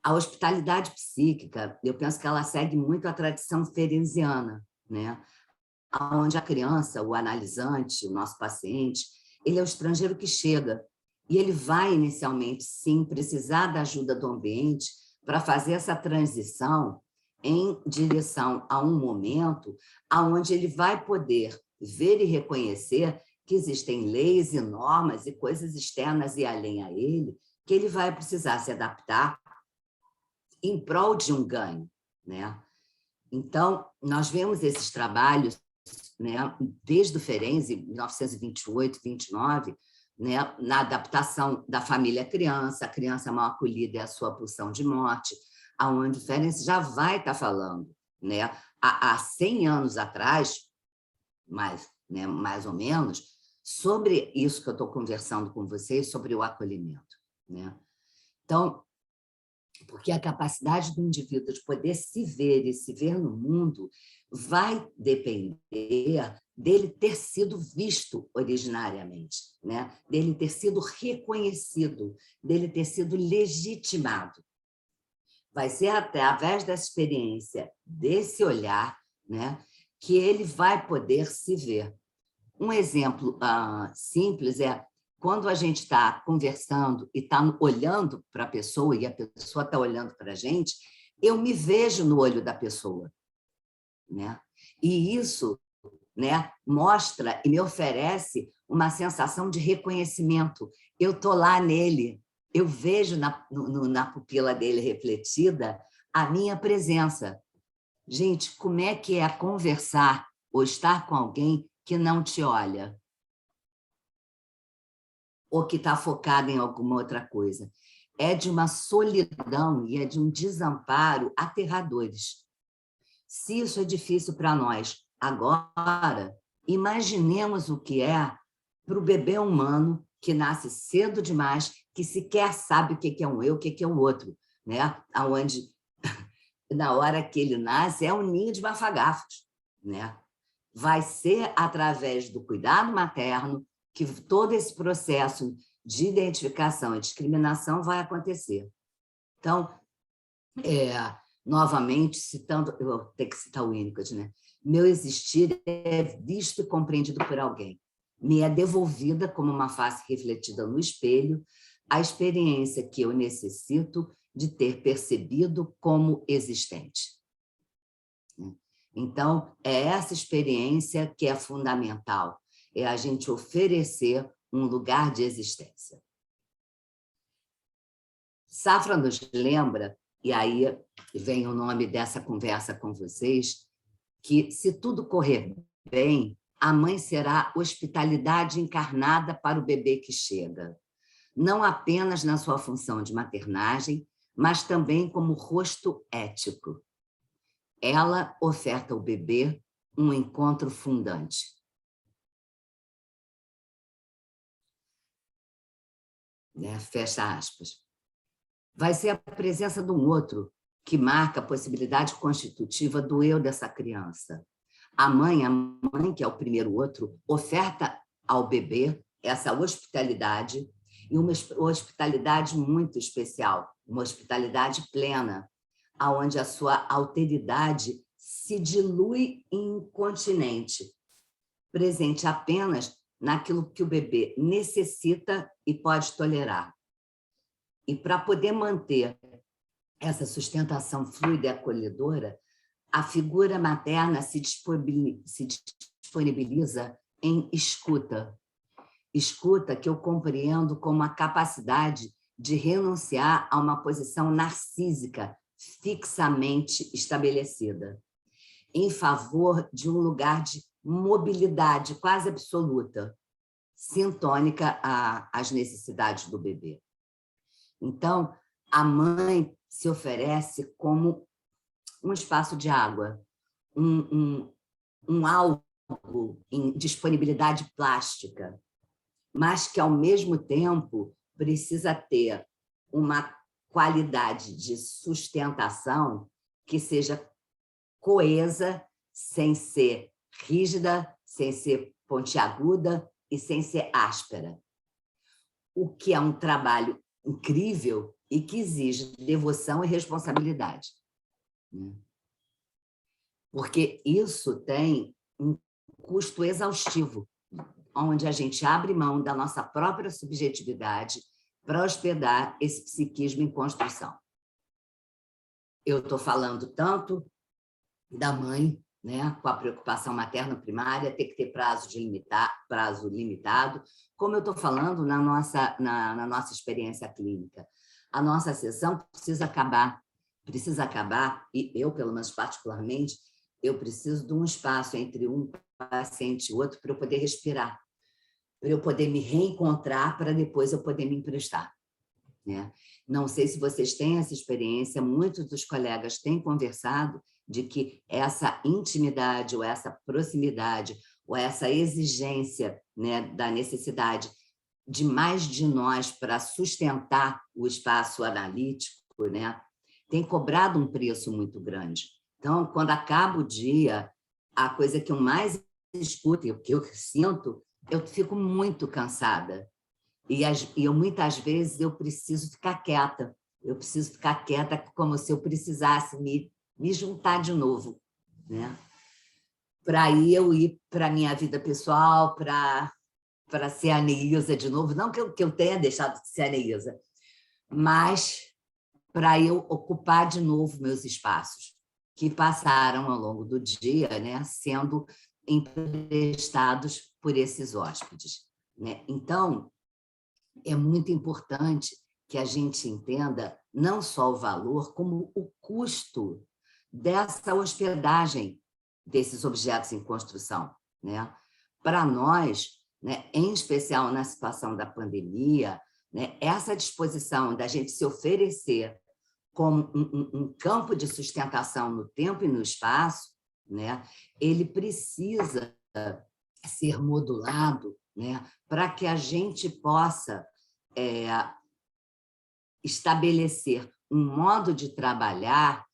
B: A hospitalidade psíquica, eu penso que ela segue muito a tradição ferenciana, né? Onde a criança, o analisante, o nosso paciente, ele é o estrangeiro que chega e ele vai inicialmente, sim, precisar da ajuda do ambiente para fazer essa transição em direção a um momento onde ele vai poder ver e reconhecer que existem leis e normas e coisas externas e além a ele, que ele vai precisar se adaptar em prol de um ganho, né? Então, nós vemos esses trabalhos, né, desde o Ferenczi, 1928, 29, né, na adaptação da família à criança, a criança mal acolhida é a sua pulsão de morte, aonde o Ferenczi já vai estar falando, né, há 100 anos atrás, mais ou menos, sobre isso que eu estou conversando com vocês, sobre o acolhimento, né? Então, porque a capacidade do indivíduo de poder se ver e se ver no mundo vai depender dele ter sido visto originariamente, né? Dele ter sido reconhecido, dele ter sido legitimado. Vai ser através dessa experiência, desse olhar, né, que ele vai poder se ver. Um exemplo simples é quando a gente está conversando e está olhando para a pessoa e a pessoa está olhando para a gente, eu me vejo no olho da pessoa, né? E isso, né, mostra e me oferece uma sensação de reconhecimento. Eu estou lá nele, eu vejo na pupila dele refletida a minha presença. Gente, como é que é conversar ou estar com alguém que não te olha? Ou que está focado em alguma outra coisa? É de uma solidão e é de um desamparo aterradores. Se isso é difícil para nós agora, imaginemos o que é para o bebê humano que nasce cedo demais, que sequer sabe o que é um eu, o que é o outro, né? Onde, na hora que ele nasce, é um ninho de bafagafos, né? Vai ser através do cuidado materno que todo esse processo de identificação e discriminação vai acontecer. Então, novamente, citando, eu vou ter que citar o Winnicott, né? Meu existir é visto e compreendido por alguém. Me é devolvida como uma face refletida no espelho a experiência que eu necessito de ter percebido como existente. Então, é essa experiência que é fundamental, é a gente oferecer um lugar de existência. Safra nos lembra, e aí vem o nome dessa conversa com vocês, que se tudo correr bem, a mãe será hospitalidade encarnada para o bebê que chega, não apenas na sua função de maternagem, mas também como rosto ético. Ela oferta ao bebê um encontro fundante. Fecha aspas. Vai ser a presença de um outro que marca a possibilidade constitutiva do eu dessa criança. A mãe, que é o primeiro outro, oferta ao bebê essa hospitalidade, e uma hospitalidade muito especial, uma hospitalidade plena, onde a sua alteridade se dilui em incontinente, presente apenas naquilo que o bebê necessita e pode tolerar. E para poder manter essa sustentação fluida e acolhedora, a figura materna se disponibiliza em escuta. Escuta que eu compreendo como a capacidade de renunciar a uma posição narcísica fixamente estabelecida, em favor de um lugar de mobilidade quase absoluta, sintônica às necessidades do bebê. Então, a mãe se oferece como um espaço de água, um algo em disponibilidade plástica, mas que, ao mesmo tempo, precisa ter uma qualidade de sustentação que seja coesa, sem ser rígida, sem ser pontiaguda e sem ser áspera. O que é um trabalho incrível e que exige devoção e responsabilidade. Porque isso tem um custo exaustivo, onde a gente abre mão da nossa própria subjetividade para hospedar esse psiquismo em construção. Eu estou falando tanto da mãe, né, com a preocupação materna primária, ter que ter prazo limitado, como eu estou falando na nossa experiência clínica. A nossa sessão precisa acabar, e eu, pelo menos particularmente, eu preciso de um espaço entre um paciente e outro para eu poder respirar, para eu poder me reencontrar, para depois eu poder me emprestar. Né? Não sei se vocês têm essa experiência, muitos dos colegas têm conversado de que essa intimidade, ou essa proximidade, ou essa exigência, né, da necessidade de mais de nós para sustentar o espaço analítico, né, tem cobrado um preço muito grande. Então, quando acaba o dia, a coisa que eu mais escuto e o que eu sinto, eu fico muito cansada. E muitas vezes eu preciso ficar quieta. Eu preciso ficar quieta como se eu precisasse me juntar de novo, né? Para aí eu ir para a minha vida pessoal, para ser a Neísa de novo. Não que eu tenha deixado de ser a Neísa, mas para eu ocupar de novo meus espaços, que passaram ao longo do dia, né, sendo emprestados por esses hóspedes. né? Então, é muito importante que a gente entenda não só o valor, como o custo dessa hospedagem desses objetos em construção, né? Para nós, né, em especial na situação da pandemia, né, essa disposição da gente se oferecer como um campo de sustentação no tempo e no espaço, né, ele precisa ser modulado, né, para que a gente possa estabelecer um modo de trabalhar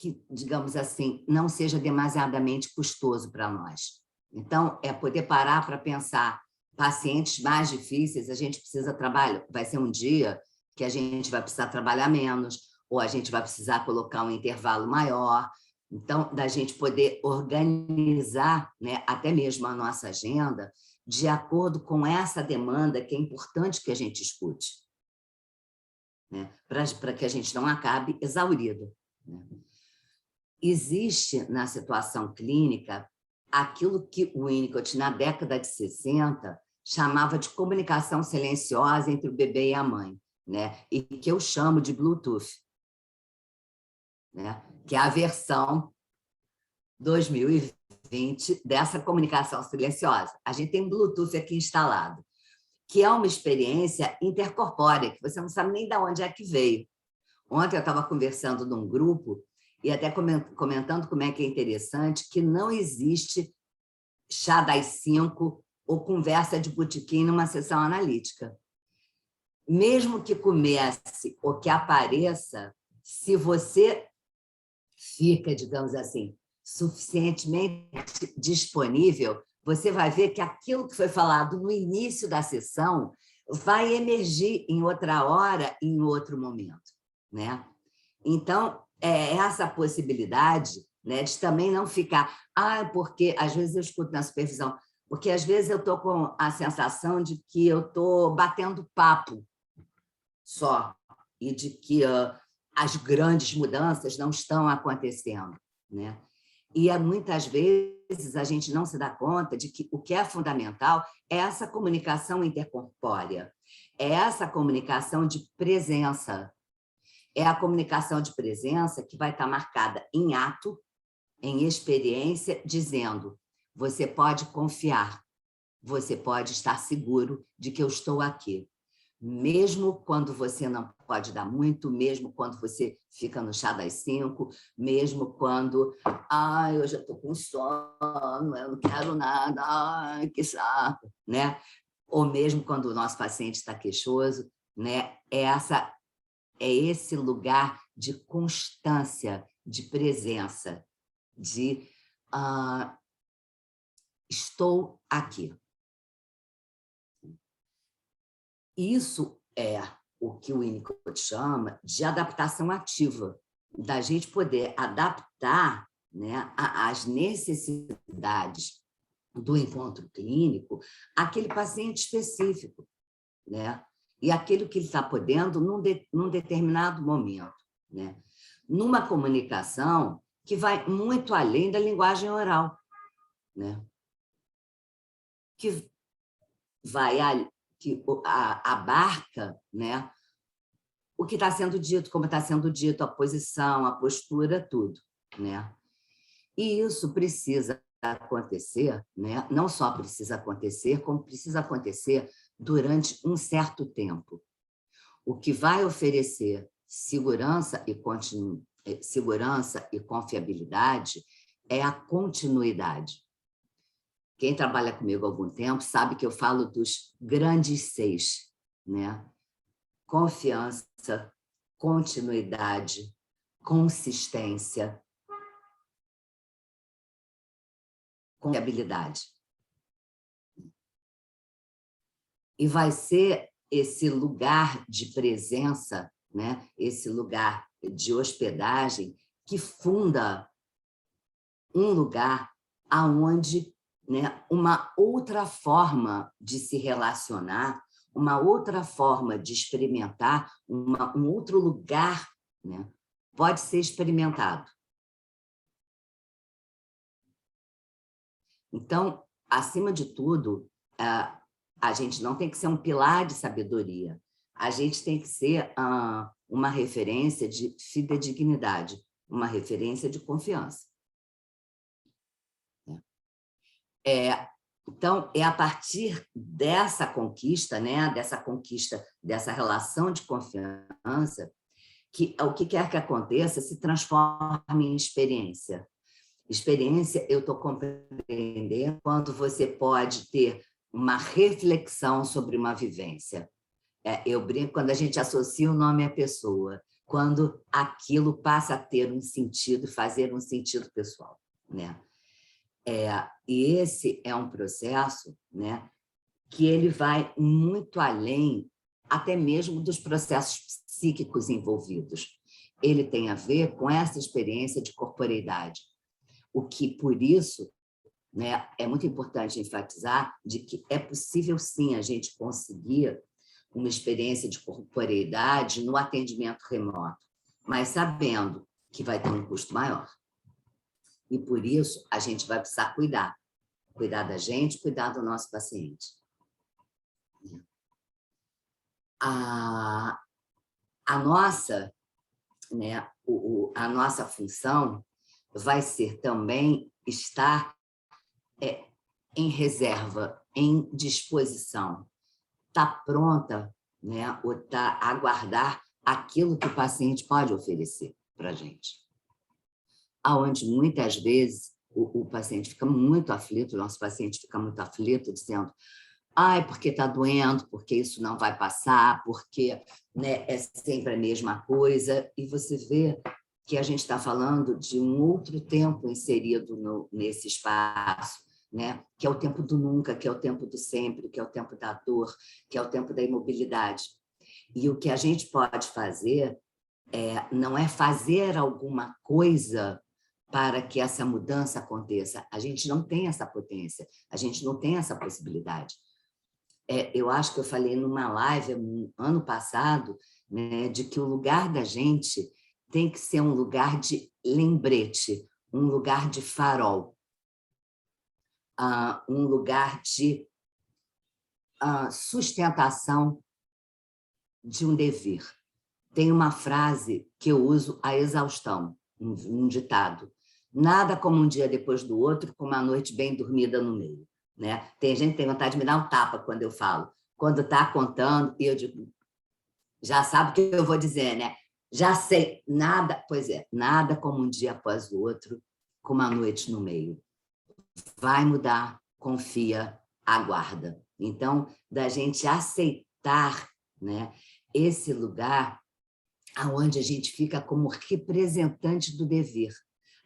B: que, digamos assim, não seja demasiadamente custoso para nós. Então, é poder parar para pensar, pacientes mais difíceis, a gente precisa trabalhar, vai ser um dia que a gente vai precisar trabalhar menos, ou a gente vai precisar colocar um intervalo maior. Então, da gente poder organizar, né, até mesmo a nossa agenda de acordo com essa demanda que é importante que a gente escute, né, para que a gente não acabe exaurido, né? Existe na situação clínica aquilo que o Winnicott, na década de 60, chamava de comunicação silenciosa entre o bebê e a mãe, né? E que eu chamo de Bluetooth, né? Que é a versão 2020 dessa comunicação silenciosa. A gente tem Bluetooth aqui instalado, que é uma experiência intercorpórea, que você não sabe nem de onde é que veio. Ontem eu estava conversando num grupo e até comentando como é que é interessante que não existe chá das 5 ou conversa de botequim numa sessão analítica. Mesmo que comece ou que apareça, se você fica, digamos assim, suficientemente disponível, você vai ver que aquilo que foi falado no início da sessão vai emergir em outra hora, em outro momento, né? Então, essa possibilidade, né, de também não ficar... porque às vezes eu escuto na supervisão, porque às vezes eu estou com a sensação de que eu estou batendo papo só, e de que as grandes mudanças não estão acontecendo, né? E muitas vezes a gente não se dá conta de que o que é fundamental é essa comunicação intercorpórea, é essa comunicação de presença. É a comunicação de presença que vai estar marcada em ato, em experiência, dizendo: você pode confiar, você pode estar seguro de que eu estou aqui. Mesmo quando você não pode dar muito, mesmo quando você fica no chá das 5, mesmo quando, eu já estou com sono, eu não quero nada, que saco, né? Ou mesmo quando o nosso paciente está queixoso, né? É esse lugar de constância, de presença, de estou aqui. Isso é o que o Winnicott chama de adaptação ativa, da gente poder adaptar, né, as necessidades do encontro clínico àquele paciente específico, né? E aquilo que ele está podendo num determinado momento, né? Numa comunicação que vai muito além da linguagem oral, né? Que abarca, né, o que está sendo dito, como está sendo dito, a posição, a postura, tudo, né? E isso precisa acontecer, né? Não só precisa acontecer, como precisa acontecer durante um certo tempo. O que vai oferecer segurança e confiabilidade é a continuidade. Quem trabalha comigo há algum tempo sabe que eu falo dos grandes 6, né? Confiança, continuidade, consistência, confiabilidade. E vai ser esse lugar de presença, né? Esse lugar de hospedagem que funda um lugar aonde, né, uma outra forma de se relacionar, uma outra forma de experimentar, um outro lugar, né, pode ser experimentado. Então, acima de tudo, a gente não tem que ser um pilar de sabedoria, a gente tem que ser uma referência de fidedignidade, uma referência de confiança. Então, é a partir dessa conquista, né, dessa relação de confiança, que o que quer que aconteça se transforma em experiência. Experiência, eu estou compreendendo quando você pode ter uma reflexão sobre uma vivência. Eu brinco quando a gente associa o nome à pessoa, quando aquilo passa a ter um sentido, fazer um sentido pessoal, né? E esse é um processo, né, que ele vai muito além, até mesmo dos processos psíquicos envolvidos. Ele tem a ver com essa experiência de corporeidade. O que, por isso, né, é muito importante enfatizar de que é possível, sim, a gente conseguir uma experiência de corporeidade no atendimento remoto, mas sabendo que vai ter um custo maior. E, por isso, a gente vai precisar cuidar da gente, cuidar do nosso paciente. A nossa, né, a nossa função vai ser também estar em reserva, em disposição, estar pronta, né, ou aguardar aquilo que o paciente pode oferecer para a gente. Onde muitas vezes o paciente fica muito aflito, o nosso paciente fica muito aflito, dizendo: ai, porque está doendo, porque isso não vai passar, porque, né, é sempre a mesma coisa. E você vê que a gente está falando de um outro tempo inserido nesse espaço, né? Que é o tempo do nunca, que é o tempo do sempre, que é o tempo da dor, que é o tempo da imobilidade. E o que a gente pode fazer não é fazer alguma coisa para que essa mudança aconteça. A gente não tem essa potência, a gente não tem essa possibilidade. Eu acho que eu falei numa live ano passado, né, de que o lugar da gente tem que ser um lugar de lembrete, um lugar de farol, um lugar de sustentação de um dever. Tem uma frase que eu uso à exaustão, um ditado: nada como um dia depois do outro, com uma noite bem dormida no meio. Né? Tem gente que tem vontade de me dar um tapa quando eu falo. Quando está contando, e eu digo, já sabe o que eu vou dizer, né? Já sei, nada, pois é, nada como um dia após o outro, com uma noite no meio. Vai mudar, confia, aguarda. Então, da gente aceitar, né, esse lugar onde a gente fica como representante do dever.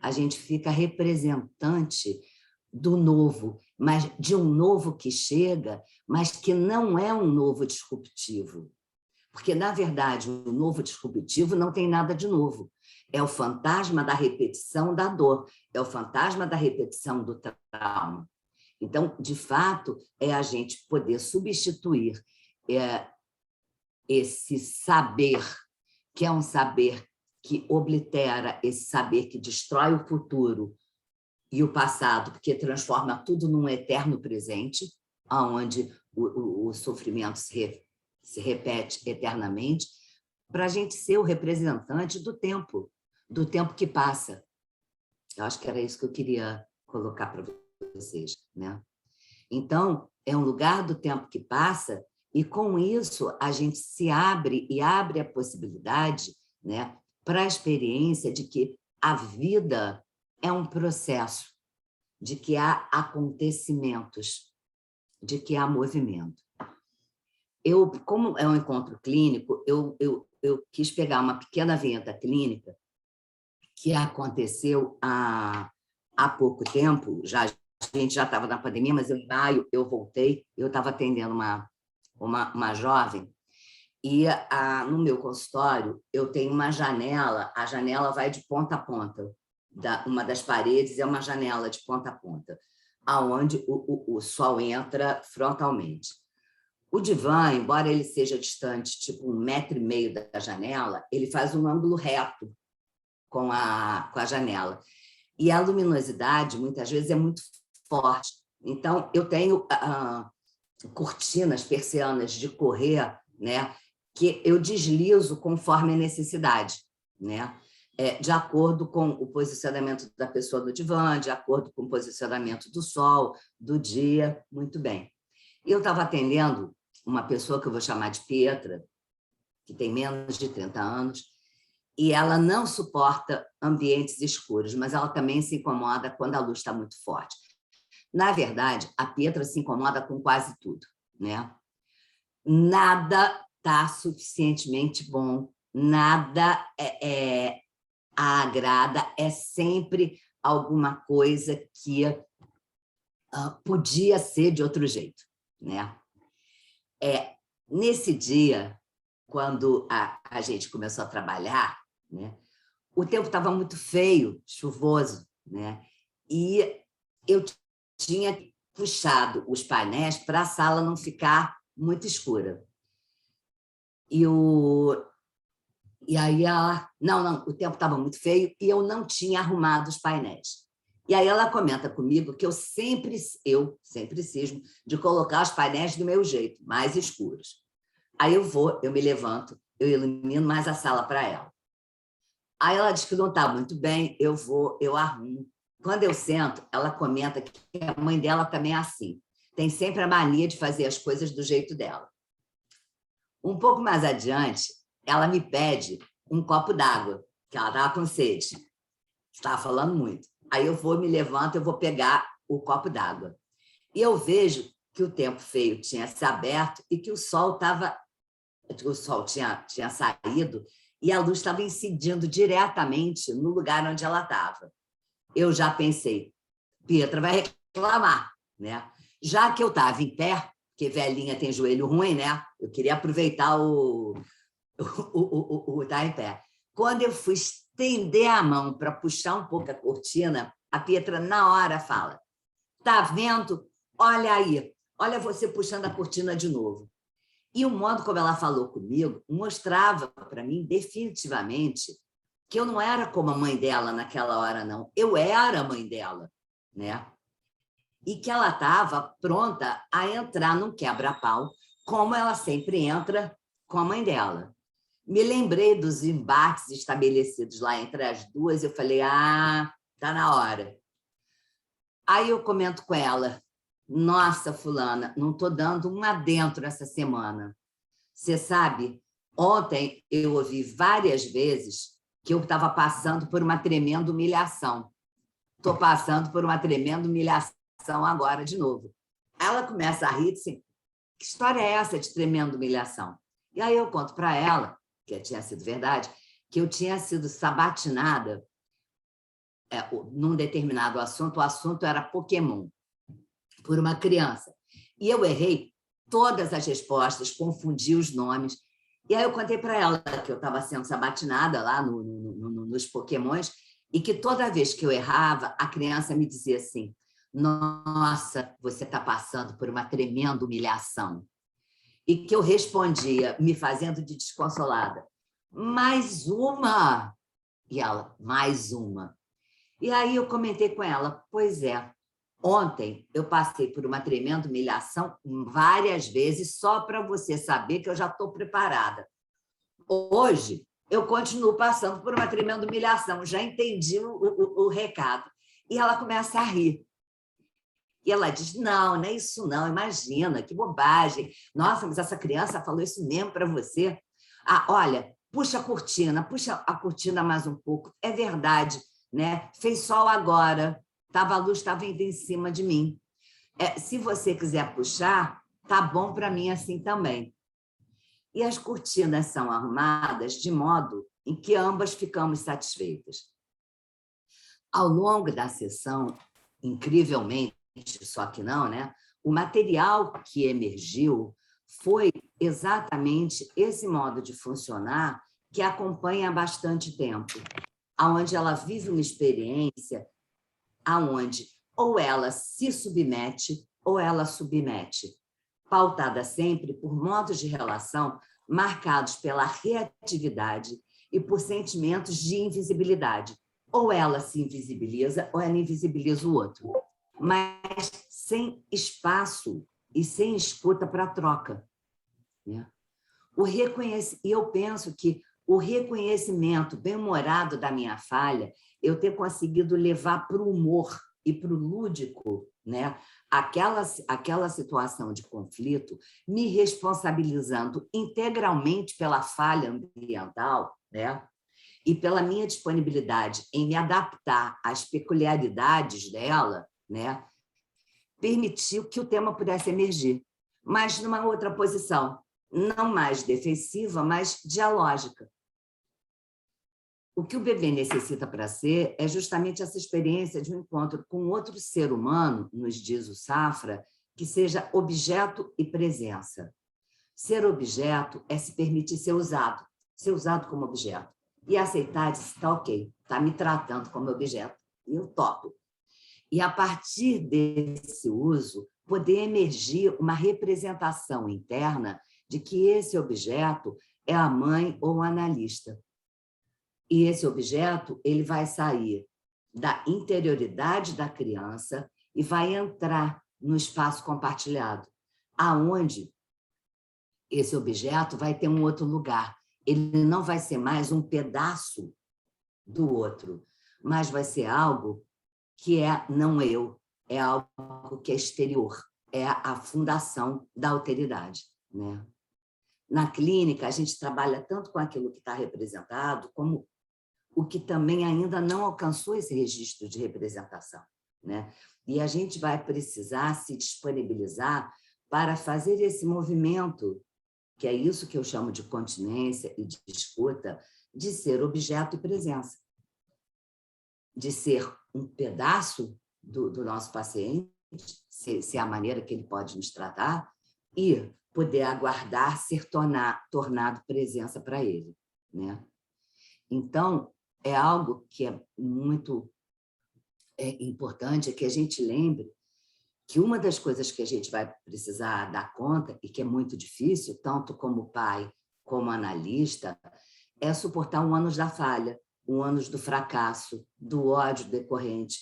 B: A gente fica representante do novo, mas de um novo que chega, mas que não é um novo disruptivo. Porque, na verdade, o novo disruptivo não tem nada de novo. É o fantasma da repetição da dor, é o fantasma da repetição do trauma. Então, de fato, é a gente poder substituir esse saber, que é um saber que oblitera, esse saber que destrói o futuro e o passado, porque transforma tudo num eterno presente, onde o sofrimento se repete eternamente, para a gente ser o representante do tempo que passa. Eu acho que era isso que eu queria colocar para vocês, né? Então, é um lugar do tempo que passa, e com isso a gente se abre e abre a possibilidade, né, para a experiência de que a vida é um processo, de que há acontecimentos, de que há movimento. Como é um encontro clínico, eu quis pegar uma pequena vinheta clínica que aconteceu há pouco tempo, a gente já estava na pandemia, mas em maio eu voltei, eu estava atendendo uma jovem, e no meu consultório eu tenho uma janela, a janela vai de ponta a ponta, uma das paredes é uma janela de ponta a ponta, aonde o sol entra frontalmente. O divã, embora ele seja distante, tipo 1,5 metro da janela, ele faz um ângulo reto com a janela. E a luminosidade, muitas vezes, é muito forte. Então, eu tenho cortinas, persianas de correr, né, que eu deslizo conforme a necessidade, né, de acordo com o posicionamento da pessoa no divã, de acordo com o posicionamento do sol, do dia, muito bem. Eu estava atendendo uma pessoa que eu vou chamar de Pietra, que tem menos de 30 anos, e ela não suporta ambientes escuros, mas ela também se incomoda quando a luz está muito forte. Na verdade, a Pietra se incomoda com quase tudo, né? Nada está suficientemente bom, nada a agrada, é sempre alguma coisa que podia ser de outro jeito, né? Nesse dia, quando a gente começou a trabalhar, né, o tempo estava muito feio, chuvoso, né, e eu tinha puxado os painéis para a sala não ficar muito escura. E aí ela... Não, o tempo estava muito feio e eu não tinha arrumado os painéis. E aí ela comenta comigo que eu sempre cismo de colocar os painéis do meu jeito, mais escuros. Aí eu me levanto, eu ilumino mais a sala para ela. Aí ela diz que não está muito bem, eu arrumo. Quando eu sento, ela comenta que a mãe dela também é assim. Tem sempre a mania de fazer as coisas do jeito dela. Um pouco mais adiante, ela me pede um copo d'água, que ela estava com sede. Estava falando muito. Aí me levanto, eu vou pegar o copo d'água. E eu vejo que o tempo feio tinha se aberto e que o sol tinha saído e a luz estava incidindo diretamente no lugar onde ela estava. Eu já pensei, Pietra vai reclamar, né? Já que eu estava em pé, porque velhinha tem joelho ruim, né? Eu queria aproveitar o estar em pé. Quando eu fui estender a mão para puxar um pouco a cortina, a Pietra na hora fala, tá vendo? Olha aí, olha você puxando a cortina de novo. E o modo como ela falou comigo mostrava para mim definitivamente que eu não era como a mãe dela naquela hora, não. Eu era a mãe dela, né? E que ela estava pronta a entrar num quebra-pau, como ela sempre entra com a mãe dela. Me lembrei dos embates estabelecidos lá entre as duas, eu falei, tá na hora. Aí eu comento com ela, nossa, fulana, não estou dando um adentro essa semana. Você sabe, ontem eu ouvi várias vezes que eu estava passando por uma tremenda humilhação. Estou passando por uma tremenda humilhação agora de novo. Ela começa a rir, assim, que história é essa de tremenda humilhação? E aí eu conto para ela, que tinha sido verdade, que eu tinha sido sabatinada num determinado assunto, o assunto era Pokémon, por uma criança. E eu errei todas as respostas, confundi os nomes. E aí eu contei para ela que eu estava sendo sabatinada lá nos Pokémons e que toda vez que eu errava, a criança me dizia assim, nossa, você está passando por uma tremenda humilhação. E que eu respondia, me fazendo de desconsolada, mais uma! E ela, mais uma. E aí eu comentei com ela, pois é, ontem eu passei por uma tremenda humilhação várias vezes só para você saber que eu já estou preparada. Hoje, eu continuo passando por uma tremenda humilhação, já entendi o recado. E ela começa a rir. E ela diz, não é isso não, imagina, que bobagem. Nossa, mas essa criança falou isso mesmo para você? Olha, puxa a cortina mais um pouco. É verdade, né? Fez sol agora, a luz estava indo em cima de mim. Se você quiser puxar, tá bom para mim assim também. E as cortinas são arrumadas de modo em que ambas ficamos satisfeitas. Ao longo da sessão, incrivelmente, só que não, né? O material que emergiu foi exatamente esse modo de funcionar que acompanha há bastante tempo, onde ela vive uma experiência onde ou ela se submete ou ela submete, pautada sempre por modos de relação marcados pela reatividade e por sentimentos de invisibilidade. Ou ela se invisibiliza ou ela invisibiliza o outro, mas sem espaço e sem escuta para troca, né? E eu penso que o reconhecimento bem-humorado da minha falha, eu ter conseguido levar para o humor e para o lúdico, né? Aquela situação de conflito, me responsabilizando integralmente pela falha ambiental, né? E pela minha disponibilidade em me adaptar às peculiaridades dela, né? Permitiu que o tema pudesse emergir, mas numa outra posição, não mais defensiva, mas dialógica. O que o bebê necessita para ser é justamente essa experiência de um encontro com outro ser humano, nos diz o Safra, que seja objeto e presença. Ser objeto é se permitir ser usado como objeto. E aceitar, dizer, está ok, está me tratando como objeto, e eu topo. E, a partir desse uso, poder emergir uma representação interna de que esse objeto é a mãe ou o analista. E esse objeto ele vai sair da interioridade da criança e vai entrar no espaço compartilhado, aonde esse objeto vai ter um outro lugar. Ele não vai ser mais um pedaço do outro, mas vai ser algo que é não eu, é algo que é exterior, é a fundação da alteridade, né? Na clínica, a gente trabalha tanto com aquilo que está representado, como o que também ainda não alcançou esse registro de representação, né? E a gente vai precisar se disponibilizar para fazer esse movimento, que é isso que eu chamo de continência e de escuta, de ser objeto e presença, de ser um pedaço do nosso paciente, se é a maneira que ele pode nos tratar, e poder aguardar ser tornado presença para ele, né? Então, é algo que é muito importante, é que a gente lembre que uma das coisas que a gente vai precisar dar conta, e que é muito difícil, tanto como pai como analista, é suportar um ânus da falha, um ânus do fracasso, do ódio decorrente,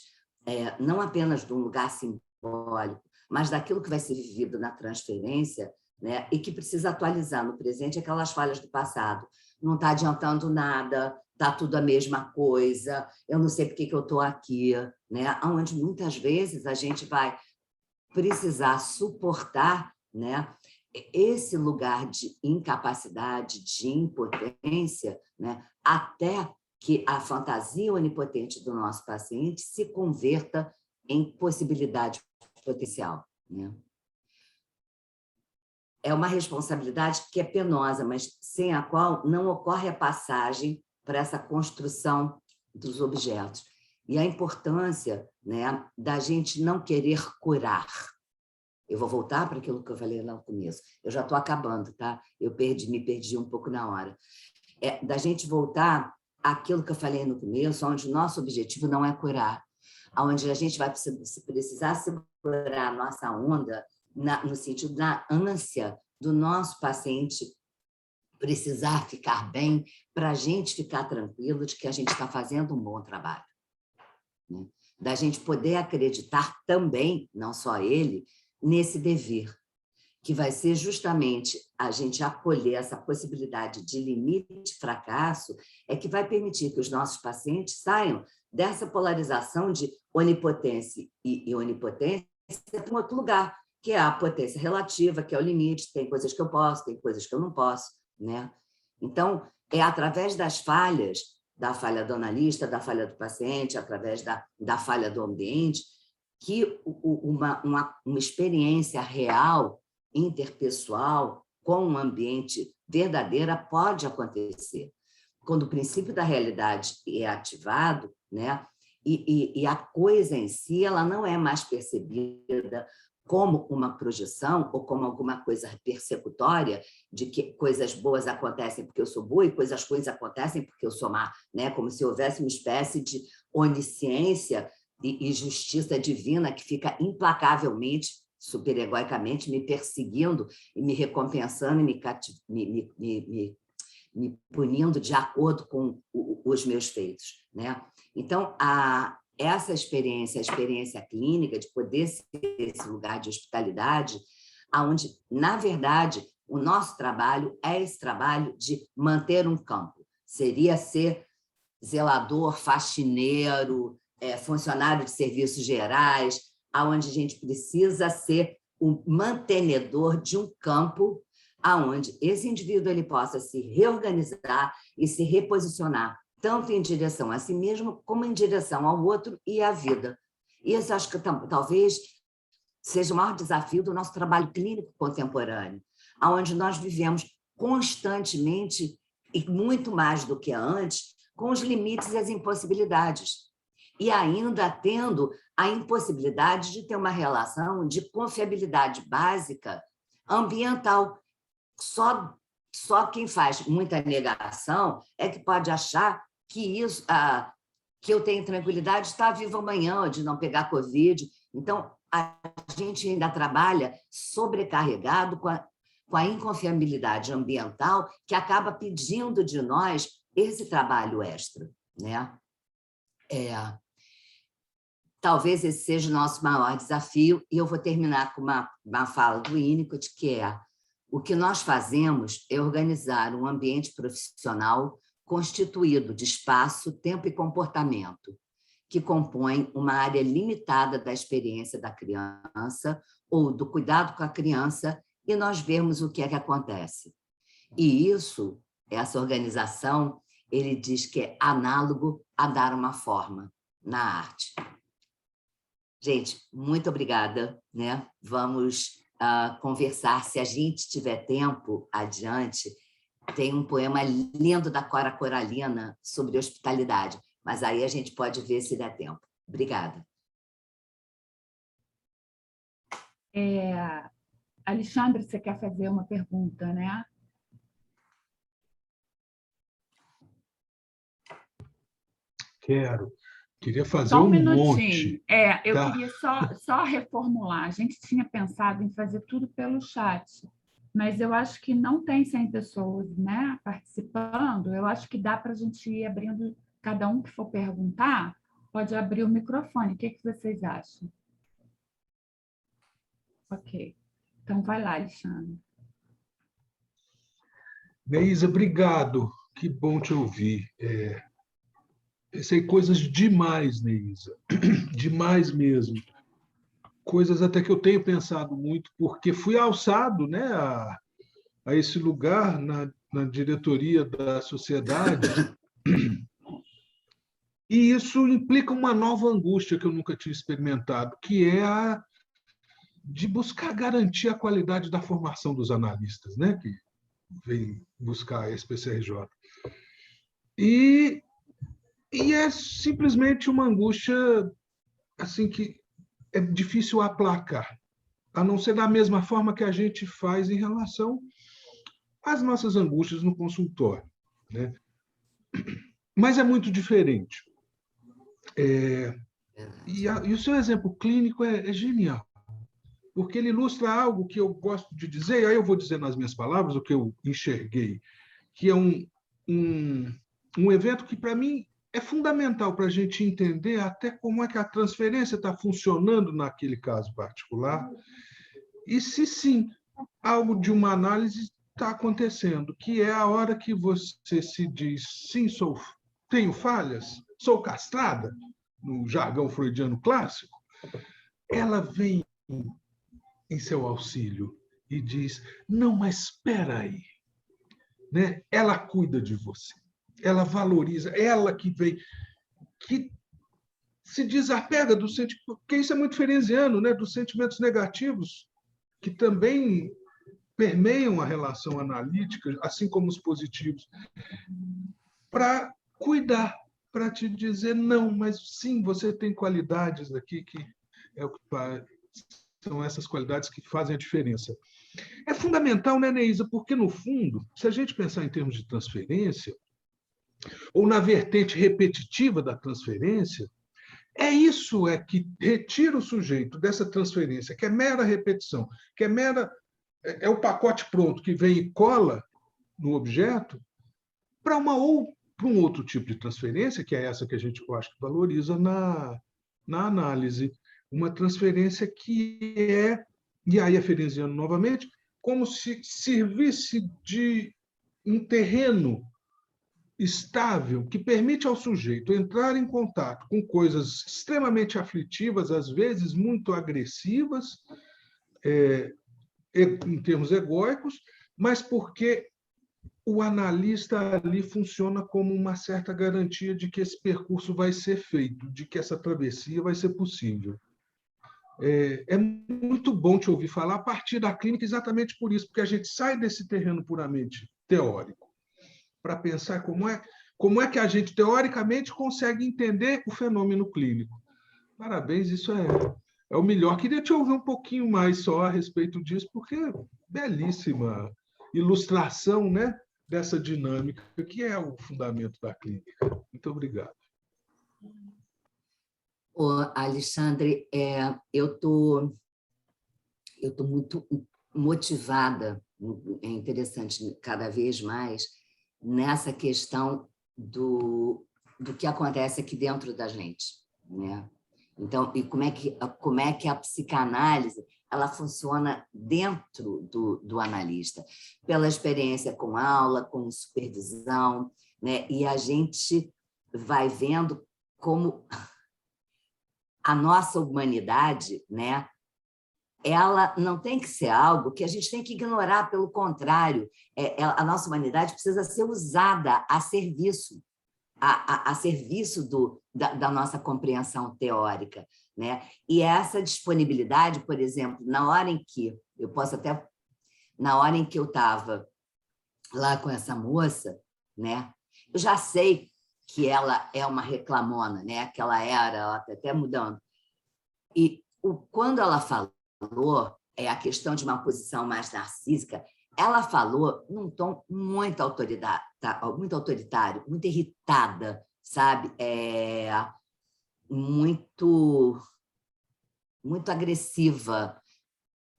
B: não apenas de um lugar simbólico, mas daquilo que vai ser vivido na transferência, né? E que precisa atualizar no presente aquelas falhas do passado. Não está adiantando nada, está tudo a mesma coisa, eu não sei por que eu estou aqui, né? Onde muitas vezes a gente vai precisar suportar, né, esse lugar de incapacidade, de impotência, né, até que a fantasia onipotente do nosso paciente se converta em possibilidade potencial, né? É uma responsabilidade que é penosa, mas sem a qual não ocorre a passagem para essa construção dos objetos. E a importância, né, da gente não querer curar. Eu vou voltar para aquilo que eu falei lá no começo. Eu já estou acabando, tá? Me perdi um pouco na hora. Da gente voltar àquilo que eu falei no começo, onde o nosso objetivo não é curar, onde a gente vai precisar segurar a nossa onda no sentido da ânsia do nosso paciente precisar ficar bem, para a gente ficar tranquilo de que a gente está fazendo um bom trabalho, né? Da gente poder acreditar também, não só ele, nesse dever, que vai ser justamente a gente acolher essa possibilidade de limite e fracasso, é que vai permitir que os nossos pacientes saiam dessa polarização de onipotência e onipotência para um outro lugar, que é a potência relativa, que é o limite, tem coisas que eu posso, tem coisas que eu não posso, né? Então, é através das falhas, da falha do analista, da falha do paciente, através da falha do ambiente, que uma experiência real, interpessoal, com um ambiente verdadeira pode acontecer. Quando o princípio da realidade é ativado, né? E a coisa em si ela não é mais percebida como uma projeção ou como alguma coisa persecutória de que coisas boas acontecem porque eu sou boa e coisas ruins acontecem porque eu sou má, né? Como se houvesse uma espécie de onisciência e justiça divina que fica implacavelmente, superegoicamente, me perseguindo e me recompensando e me punindo de acordo com os meus feitos, né? Então, essa experiência, a experiência clínica de poder ser esse lugar de hospitalidade, onde, na verdade, o nosso trabalho é esse trabalho de manter um campo. Seria ser zelador, faxineiro, funcionário de serviços gerais, onde a gente precisa ser o mantenedor de um campo onde esse indivíduo ele possa se reorganizar e se reposicionar, tanto em direção a si mesmo, como em direção ao outro e à vida. E isso acho que talvez seja o maior desafio do nosso trabalho clínico contemporâneo, onde nós vivemos constantemente, e muito mais do que antes, com os limites e as impossibilidades. E ainda tendo a impossibilidade de ter uma relação de confiabilidade básica ambiental. Só quem faz muita negação é que pode achar que isso, que eu tenho tranquilidade de estar vivo amanhã, de não pegar Covid. Então, a gente ainda trabalha sobrecarregado com a inconfiabilidade ambiental, que acaba pedindo de nós esse trabalho extra, né? Talvez esse seja o nosso maior desafio, e eu vou terminar com uma fala do Winnicott, que é: o que nós fazemos é organizar um ambiente profissional constituído de espaço, tempo e comportamento, que compõe uma área limitada da experiência da criança ou do cuidado com a criança, e nós vemos o que é que acontece. E isso, essa organização, ele diz que é análogo a dar uma forma na arte. Gente, muito obrigada, né? Vamos conversar, se a gente tiver tempo adiante. Tem um poema lindo da Cora Coralina sobre hospitalidade, mas aí a gente pode ver se der tempo. Obrigada.
A: Alexandre, você quer fazer uma pergunta, né?
D: Queria fazer
A: Só um
D: um
A: minutinho.
D: monte.
A: Eu
D: Tá.
A: queria só reformular. A gente tinha pensado em fazer tudo pelo chat, mas eu acho que não tem 100 pessoas, né, participando. Eu acho que dá para a gente ir abrindo, cada um que for perguntar, pode abrir o microfone. O que vocês acham? Ok. Então, vai lá, Alexandre.
D: Neísa, obrigado. Que bom te ouvir. Pensei coisas demais, Neísa. Demais mesmo. Coisas até que eu tenho pensado muito, porque fui alçado, né, a esse lugar na diretoria da sociedade. E isso implica uma nova angústia que eu nunca tinha experimentado, que é a de buscar garantir a qualidade da formação dos analistas, né, que vem buscar a SPCRJ. E é simplesmente uma angústia assim que é difícil aplacar, a não ser da mesma forma que a gente faz em relação às nossas angústias no consultório, né? Mas é muito diferente. E o seu exemplo clínico é genial, porque ele ilustra algo que eu gosto de dizer, e aí eu vou dizer nas minhas palavras o que eu enxerguei, que é um evento que, para mim, é fundamental para a gente entender até como é que a transferência está funcionando naquele caso particular, e se sim, algo de uma análise está acontecendo, que é a hora que você se diz, sim, tenho falhas, sou castrada, no jargão freudiano clássico, ela vem em seu auxílio e diz, não, mas espera aí, né? Ela cuida de você, ela valoriza, ela que vem, que se desapega do sentimento, porque isso é muito fereziano, né? Dos sentimentos negativos, que também permeiam a relação analítica, assim como os positivos, para cuidar, para te dizer, não, mas sim, você tem qualidades aqui que são essas qualidades que fazem a diferença. É fundamental, né, Neísa? Porque, no fundo, se a gente pensar em termos de transferência, ou na vertente repetitiva da transferência, isso que retira o sujeito dessa transferência, que é mera repetição, que é o pacote pronto que vem e cola no objeto, para um outro tipo de transferência, que é essa que a gente, eu acho, que valoriza na análise. Uma transferência que é e aí referenciando novamente, como se servisse de um terreno estável que permite ao sujeito entrar em contato com coisas extremamente aflitivas, às vezes muito agressivas, em termos egóicos, mas porque o analista ali funciona como uma certa garantia de que esse percurso vai ser feito, de que essa travessia vai ser possível. É muito bom te ouvir falar a partir da clínica exatamente por isso, porque a gente sai desse terreno puramente teórico para pensar como é que a gente, teoricamente, consegue entender o fenômeno clínico. Parabéns, isso é o melhor. Queria te ouvir um pouquinho mais só a respeito disso, porque belíssima ilustração, né, dessa dinâmica, que é o fundamento da clínica. Muito obrigado.
B: Alexandre, eu tô muito motivada, é interessante cada vez mais, nessa questão do que acontece aqui dentro da gente, né? Então, e como é que a psicanálise ela funciona dentro do analista, pela experiência com aula, com supervisão, né? E a gente vai vendo como a nossa humanidade, né? Ela não tem que ser algo que a gente tem que ignorar, pelo contrário, a nossa humanidade precisa ser usada a serviço, a serviço da nossa compreensão teórica, né? E essa disponibilidade, por exemplo, na hora em que eu estava lá com essa moça, né? Eu já sei que ela é uma reclamona, né? Que ela está até mudando. E quando ela falou a questão de uma posição mais narcísica, ela falou num tom muito autoritário, muito irritada, sabe? Muito agressiva.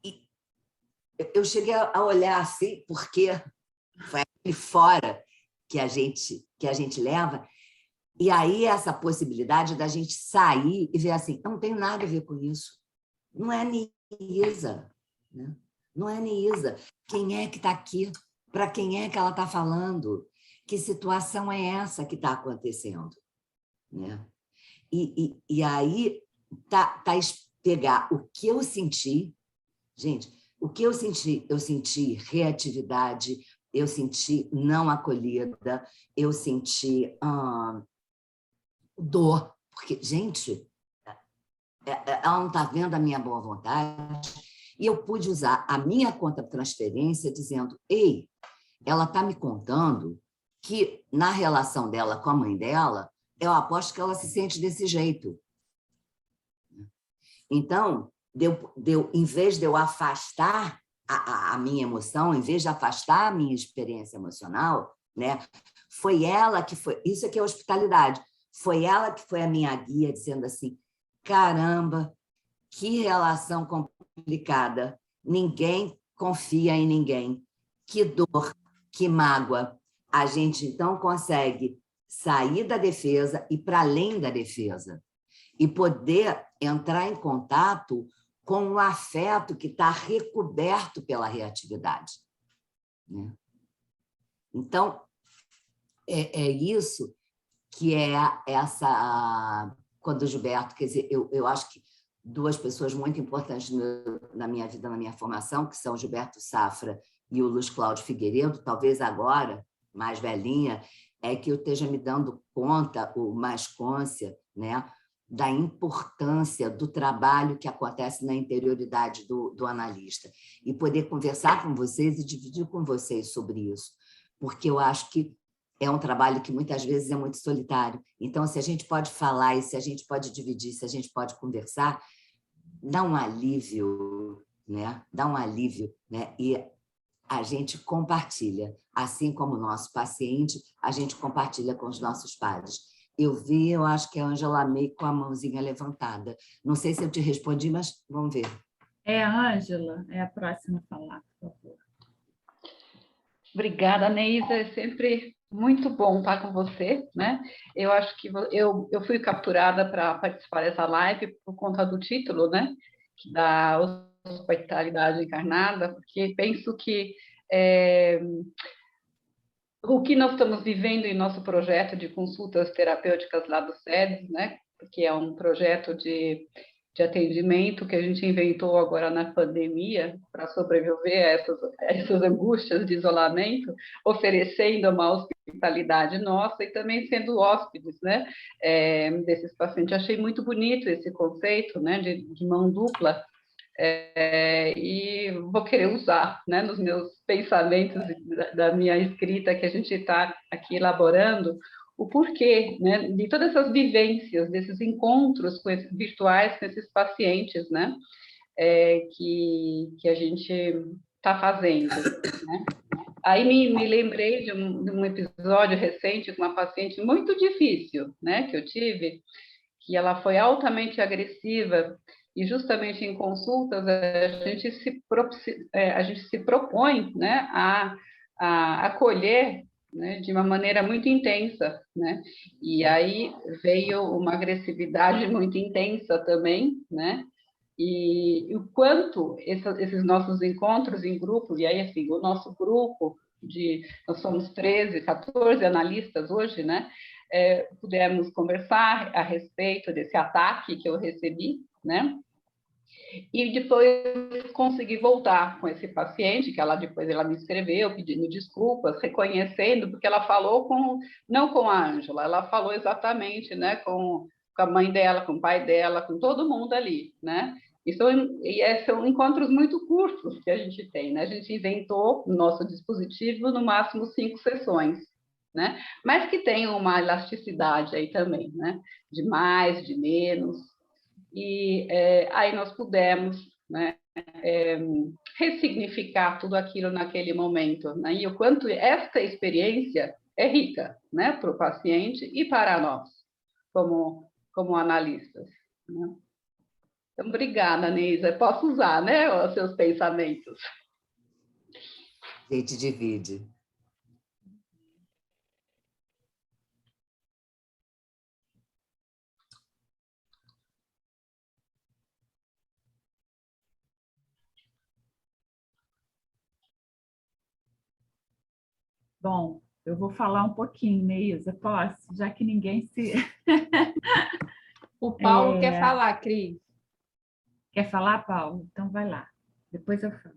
B: E eu cheguei a olhar assim, porque foi aquele fora que a gente leva, e aí essa possibilidade da gente sair e ver assim, não tem nada a ver com isso. Não é Neísa, né? Não é Neísa. Quem é que está aqui? Para quem é que ela está falando? Que situação é essa que está acontecendo? Né? E aí pegar o que eu senti, gente, o que eu senti reatividade, eu senti não acolhida, eu senti dor, porque, gente, ela não está vendo a minha boa vontade, e eu pude usar a minha contra-transferência dizendo, ei, ela está me contando que na relação dela com a mãe dela, eu aposto que ela se sente desse jeito. Então, em vez de eu afastar a minha emoção, em vez de afastar a minha experiência emocional, né, foi ela que foi... Isso aqui é hospitalidade. Foi ela que foi a minha guia, dizendo assim, caramba, que relação complicada. Ninguém confia em ninguém. Que dor, que mágoa. A gente, então, consegue sair da defesa e para além da defesa. E poder entrar em contato com o afeto que está recoberto pela reatividade. Né? Então, é isso que é essa... Quando o Gilberto... Quer dizer, eu acho que duas pessoas muito importantes na minha vida, na minha formação, que são o Gilberto Safra e o Luiz Cláudio Figueiredo, talvez agora, mais velhinha, é que eu esteja me dando conta, ou mais cônscia, né, da importância do trabalho que acontece na interioridade do analista. E poder conversar com vocês e dividir com vocês sobre isso. Porque eu acho que é um trabalho que muitas vezes é muito solitário. Então, se a gente pode falar e se a gente pode dividir, se a gente pode conversar, dá um alívio, né? Dá um alívio, né? E a gente compartilha, assim como o nosso paciente, a gente compartilha com os nossos pares. Eu acho que é a Ângela May com a mãozinha levantada. Não sei se eu te respondi, mas vamos ver.
A: É a Ângela, é a próxima a falar, por favor.
I: Obrigada, Neísa. É sempre muito bom estar com você, né? Eu acho que eu fui capturada para participar dessa live por conta do título, né? Que dá hospitalidade encarnada, porque penso que o que nós estamos vivendo em nosso projeto de consultas terapêuticas lá do SEDES, né, que é um projeto de atendimento que a gente inventou agora na pandemia para sobreviver a essas angústias de isolamento, oferecendo uma hospitalidade nossa e também sendo hóspedes, né, desses pacientes. Achei muito bonito esse conceito, né, de mão dupla, e vou querer usar, né, nos meus pensamentos da minha escrita que a gente está aqui elaborando, o porquê, né, de todas essas vivências, desses encontros virtuais com esses pacientes, né, que a gente está fazendo, né. Aí me lembrei de um episódio recente com uma paciente muito difícil, né, que eu tive, que ela foi altamente agressiva, e justamente em consultas a gente se propõe, né, a acolher, né, de uma maneira muito intensa, né? E aí veio uma agressividade muito intensa também, né? E o quanto esses nossos encontros em grupo, e aí assim, o nosso grupo nós somos 13, 14 analistas hoje, né? Pudemos conversar a respeito desse ataque que eu recebi, né? E depois consegui voltar com esse paciente, que depois ela me escreveu pedindo desculpas, reconhecendo, porque ela falou não com a Ângela, ela falou exatamente, né, com a mãe dela, com o pai dela, com todo mundo ali, né? São encontros muito curtos que a gente tem, né? A gente inventou no nosso dispositivo no máximo 5 sessões, né? Mas que tem uma elasticidade aí também, né? De mais, de menos. E aí nós pudemos, né, ressignificar tudo aquilo naquele momento, né? E o quanto esta experiência é rica, né, para o paciente e para nós, como analistas, né? Então, obrigada, Neisa. Posso usar, né, os seus pensamentos.
B: A gente divide.
A: Bom, eu vou falar um pouquinho, Neisa, posso? Já que ninguém se...
E: O Paulo quer falar, Cris.
A: Quer falar, Paulo? Então vai lá. Depois eu falo.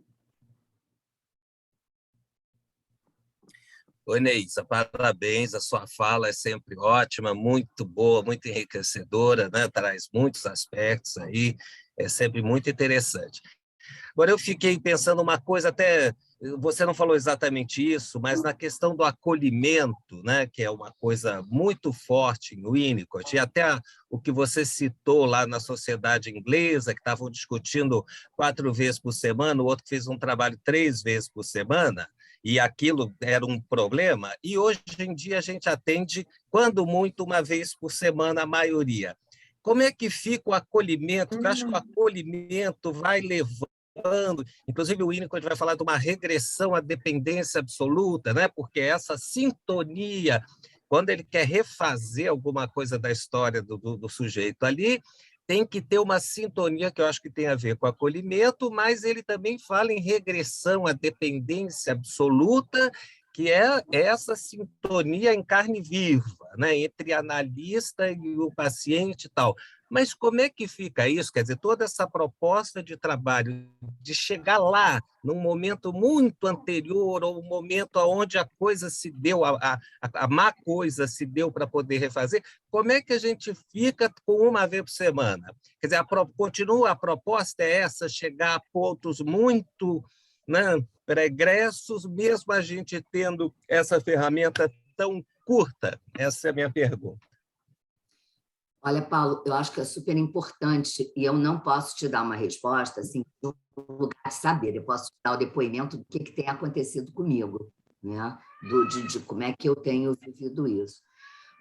C: Oi, Neisa, parabéns, a sua fala é sempre ótima, muito boa, muito enriquecedora, né? Traz muitos aspectos aí, é sempre muito interessante. Agora, eu fiquei pensando uma coisa, até você não falou exatamente isso, mas na questão do acolhimento, né, que é uma coisa muito forte em Winnicott, e até o que você citou lá na sociedade inglesa, que estavam discutindo 4 vezes por semana, o outro fez um trabalho 3 vezes por semana, e aquilo era um problema, e hoje em dia a gente atende, quando muito, 1 vez por semana, a maioria. Como é que fica o acolhimento? Eu acho que o acolhimento vai levando, inclusive o Winnicott vai falar de uma regressão à dependência absoluta, né? Porque essa sintonia, quando ele quer refazer alguma coisa da história do sujeito ali, tem que ter uma sintonia que eu acho que tem a ver com acolhimento, mas ele também fala em regressão à dependência absoluta, que é essa sintonia em carne viva, né, entre analista e o paciente e tal. Mas como é que fica isso? Quer dizer, toda essa proposta de trabalho, de chegar lá, num momento muito anterior, ou um momento onde a coisa se deu, a má coisa se deu para poder refazer, como é que a gente fica com 1 vez por semana? Quer dizer, continua a proposta é essa, chegar a pontos muito, né, pregressos, mesmo a gente tendo essa ferramenta tão curta? Essa é a minha pergunta.
B: Olha, Paulo, eu acho que é super importante, e eu não posso te dar uma resposta assim, no lugar de saber, eu posso te dar o depoimento do que tem acontecido comigo, né? De como é que eu tenho vivido isso.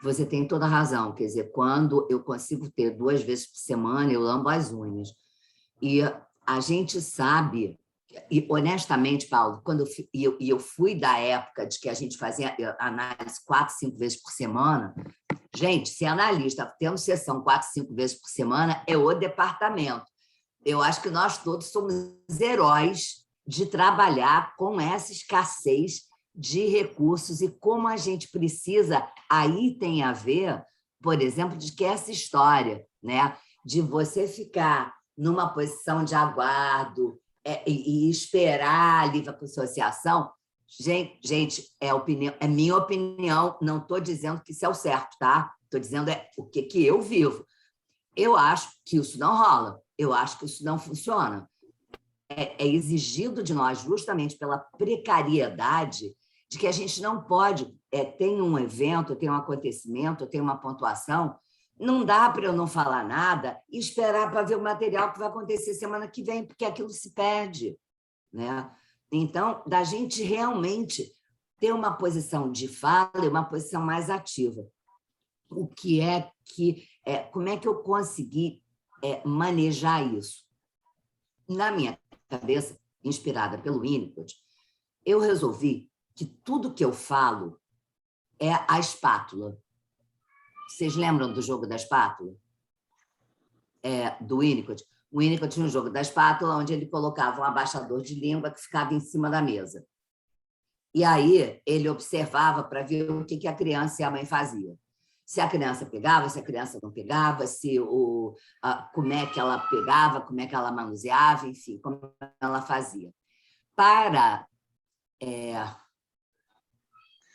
B: Você tem toda a razão, quer dizer, quando eu consigo ter 2 vezes por semana, eu lambo as unhas. E a gente sabe, e honestamente, Paulo, quando eu fui da época de que a gente fazia análise 4, 5 vezes por semana, gente, ser analista tendo sessão 4, 5 vezes por semana é o departamento. eu acho que nós todos somos heróis de trabalhar com essa escassez de recursos e como a gente precisa, aí tem a ver, por exemplo, de que essa história, né, de você ficar numa posição de aguardo e esperar a livre associação, gente, é minha opinião, não estou dizendo que isso é o certo, tá? Estou dizendo o que eu vivo. Eu acho que isso não rola, eu acho que isso não funciona. É exigido de nós, justamente pela precariedade, de que a gente não pode, tem um evento, tem um acontecimento, tem uma pontuação, não dá para eu não falar nada e esperar para ver o material que vai acontecer semana que vem, porque aquilo se perde, né? Então, da gente realmente ter uma posição de fala e uma posição mais ativa. O que como é que eu consegui manejar isso? Na minha cabeça, inspirada pelo Winnicott, eu resolvi que tudo que eu falo é a espátula. Vocês lembram do jogo da espátula? Do Winnicott? O Winnicott tinha um jogo da espátula onde ele colocava um abaixador de língua que ficava em cima da mesa. E aí ele observava para ver o que a criança e a mãe faziam. Se a criança pegava, se a criança não pegava, como é que ela pegava, como é que ela manuseava, enfim, como ela fazia. Para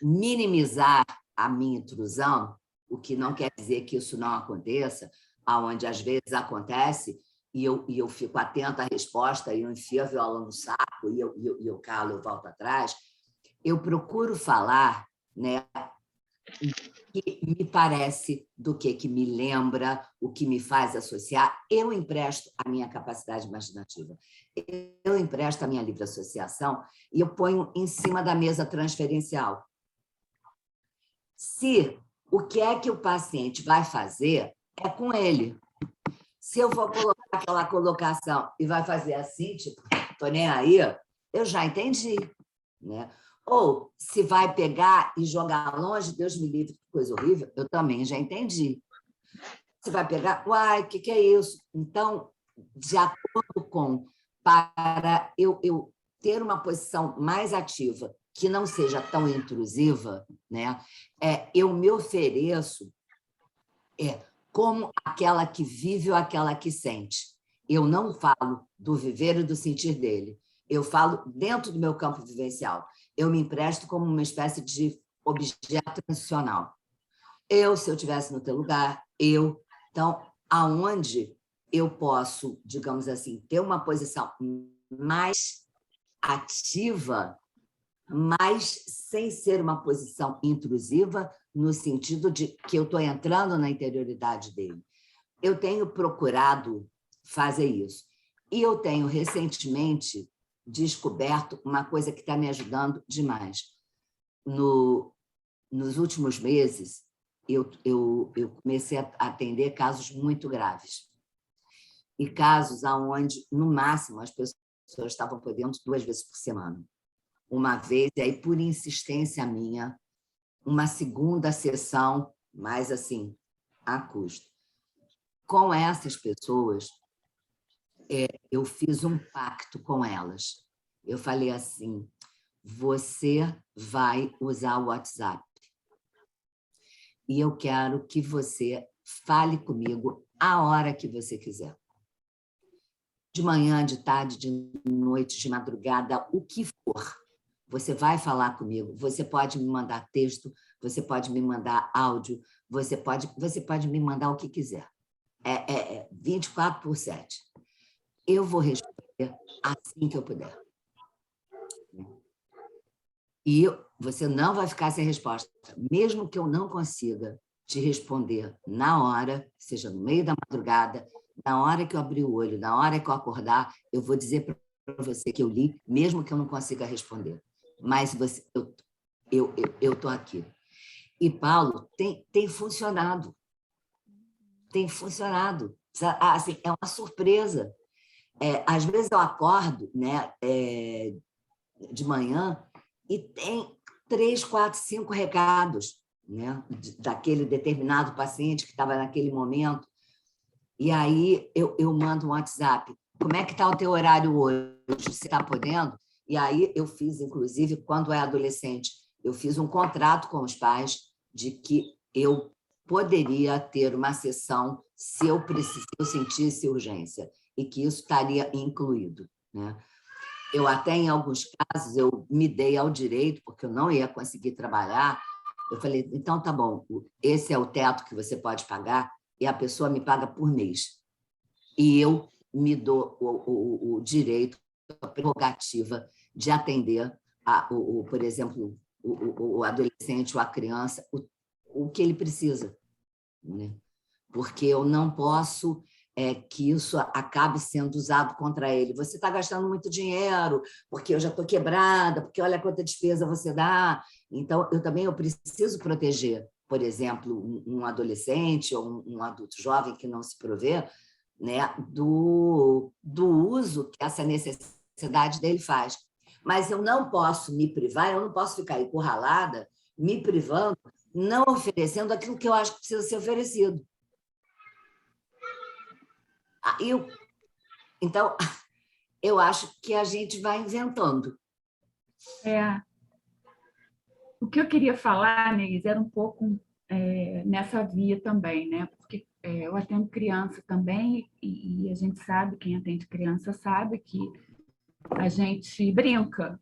B: minimizar a minha intrusão, o que não quer dizer que isso não aconteça, aonde às vezes acontece, e eu fico atenta à resposta, e eu enfio a viola no saco, e eu calo, eu volto atrás, eu procuro falar, né, o que me parece, do que me lembra, o que me faz associar. Eu empresto a minha capacidade imaginativa, eu empresto a minha livre associação e eu ponho em cima da mesa transferencial. Se o que é que o paciente vai fazer é com ele. Se eu vou colocar aquela colocação e vai fazer assim, tipo, estou nem aí, eu já entendi, né? Ou se vai pegar e jogar longe, Deus me livre, que coisa horrível, eu também já entendi. Se vai pegar, uai, o que é isso? Então, de acordo com, para eu ter uma posição mais ativa, que não seja tão intrusiva, né? Eu me ofereço como aquela que vive ou aquela que sente. Eu não falo do viver e do sentir dele. Eu falo dentro do meu campo vivencial. Eu me empresto como uma espécie de objeto transicional. Se eu estivesse no teu lugar, Então, aonde eu posso, digamos assim, ter uma posição mais ativa, mas sem ser uma posição intrusiva, no sentido de que eu estou entrando na interioridade dele. Eu tenho procurado fazer isso. E eu tenho, recentemente, descoberto uma coisa que está me ajudando demais. Nos últimos meses, eu comecei a atender casos muito graves. E casos onde, no máximo, as pessoas estavam podendo 2 vezes por semana. Uma vez, e aí, por insistência minha, uma segunda sessão, mas assim, a custo. Com essas pessoas, eu fiz um pacto com elas. Eu falei assim, você vai usar o WhatsApp. E eu quero que você fale comigo a hora que você quiser. De manhã, de tarde, de noite, de madrugada, o que for. Você vai falar comigo, você pode me mandar texto, você pode me mandar áudio, você pode me mandar o que quiser. 24/7. Eu vou responder assim que eu puder. E você não vai ficar sem resposta. Mesmo que eu não consiga te responder na hora, seja no meio da madrugada, na hora que eu abrir o olho, na hora que eu acordar, eu vou dizer para você que eu li, mesmo que eu não consiga responder. Mas eu estou aqui. E, Paulo, tem funcionado. Tem funcionado. Assim, é uma surpresa. Às vezes eu acordo, né, de manhã e tem 3, 4, 5 recados, né, daquele determinado paciente que estava naquele momento. E aí eu mando um WhatsApp. como é que está o teu horário hoje? Você está podendo? E aí eu fiz, inclusive, quando é adolescente, eu fiz um contrato com os pais de que eu poderia ter uma sessão se eu sentisse urgência, e que isso estaria incluído, né? Eu até, em alguns casos, eu me dei ao direito, porque eu não ia conseguir trabalhar. Eu falei, então tá bom, esse é o teto que você pode pagar, e a pessoa me paga por mês. E eu me dou o direito, a prerrogativa de atender, por exemplo, o adolescente ou a criança, o que ele precisa, né? Porque eu não posso que isso acabe sendo usado contra ele. Você está gastando muito dinheiro, porque eu já estou quebrada, porque olha quanta despesa você dá. Então, eu preciso proteger, por exemplo, um adolescente ou um adulto jovem que não se provê, né, do uso que essa necessidade dele faz. Mas eu não posso me privar, eu não posso ficar encurralada, me privando, não oferecendo aquilo que eu acho que precisa ser oferecido. Então, eu acho que a gente vai inventando.
A: O que eu queria falar, Neis, era um pouco nessa via também, né? Porque eu atendo criança também, e a gente sabe, quem atende criança sabe que a gente brinca,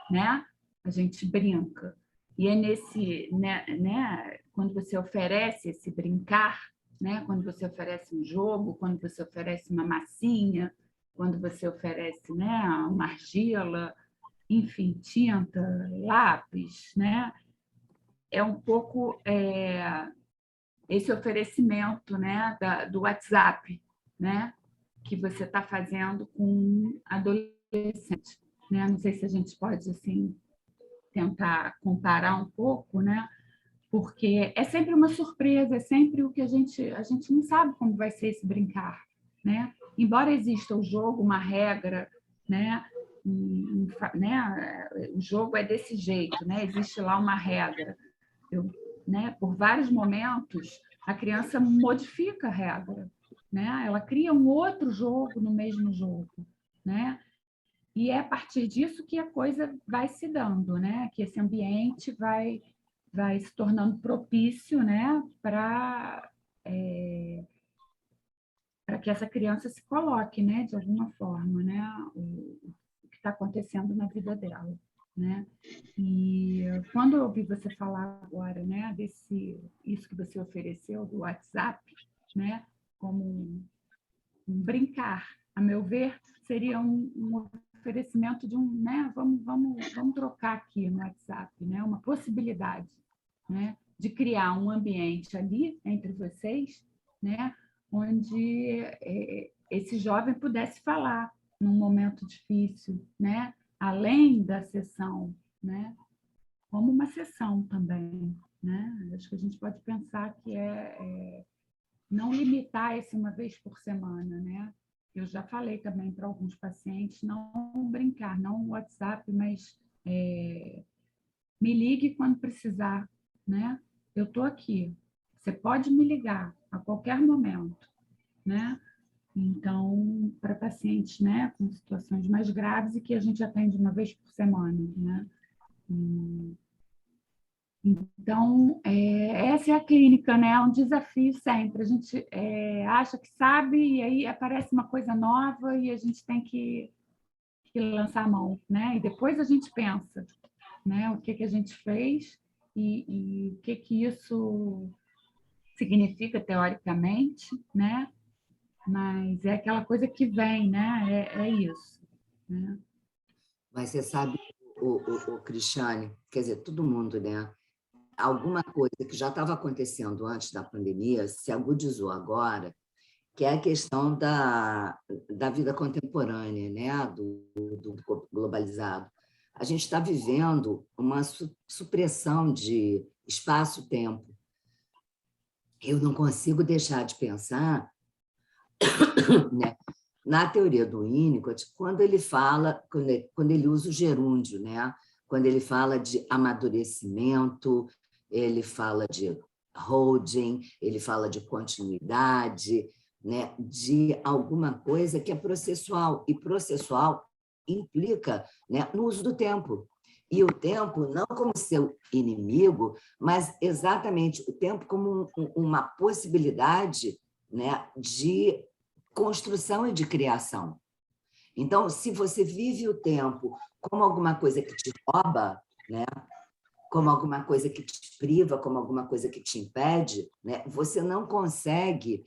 A: né? A gente brinca. E é nesse, né? Quando você oferece esse brincar, né? Quando você oferece um jogo, quando você oferece uma massinha, quando você oferece, né, uma argila, enfim, tinta, lápis, né? É um pouco esse oferecimento, né, do WhatsApp, né, que você está fazendo com um adolescente, né? Não sei se a gente pode assim tentar comparar um pouco, né? Porque é sempre uma surpresa, é sempre o que a gente não sabe como vai ser esse brincar, né? Embora exista o jogo, uma regra, né? O jogo é desse jeito, né? Existe lá uma regra. Né? Por vários momentos, a criança modifica a regra, né? Ela cria um outro jogo no mesmo jogo, né? E é a partir disso que a coisa vai se dando, né? Que esse ambiente vai se tornando propício, né? Para que essa criança se coloque, né? De alguma forma, né? O que está acontecendo na vida dela, né? E quando eu ouvi você falar agora, né? Isso que você ofereceu do WhatsApp, né? Como um brincar, a meu ver, seria um oferecimento de né? Vamos trocar aqui no WhatsApp, né? Uma possibilidade, né? De criar um ambiente ali entre vocês, né? Onde esse jovem pudesse falar num momento difícil, né? Além da sessão, né? Como uma sessão também, né? Acho que a gente pode pensar que não limitar esse uma vez por semana, né? Eu já falei também para alguns pacientes não brincar, não WhatsApp, mas me ligue quando precisar, né? Eu estou aqui. Você pode me ligar a qualquer momento, né? Então, para pacientes, né, com situações mais graves e que a gente atende uma vez por semana, né? Então, essa é a clínica, né? É um desafio sempre. A gente acha que sabe e aí aparece uma coisa nova e a gente tem que lançar a mão, né? E depois a gente pensa, né? O que a gente fez e o que isso significa teoricamente, né? Mas é aquela coisa que vem, né? É isso, né?
B: Mas você sabe, o Cristiane, quer dizer, todo mundo, né? Alguma coisa que já estava acontecendo antes da pandemia se agudizou agora, que é a questão da vida contemporânea, né? do globalizado. A gente está vivendo uma supressão de espaço-tempo. Eu não consigo deixar de pensar, né, na teoria do Winnicott, quando ele usa o gerúndio, né? Quando ele fala de amadurecimento, ele fala de holding, ele fala de continuidade, né, de alguma coisa que é processual, e processual implica, né, no uso do tempo. E o tempo não como seu inimigo, mas exatamente o tempo como uma possibilidade, né, de construção e de criação. Então, se você vive o tempo como alguma coisa que te rouba, né, como alguma coisa que te priva, como alguma coisa que te impede, né, você não consegue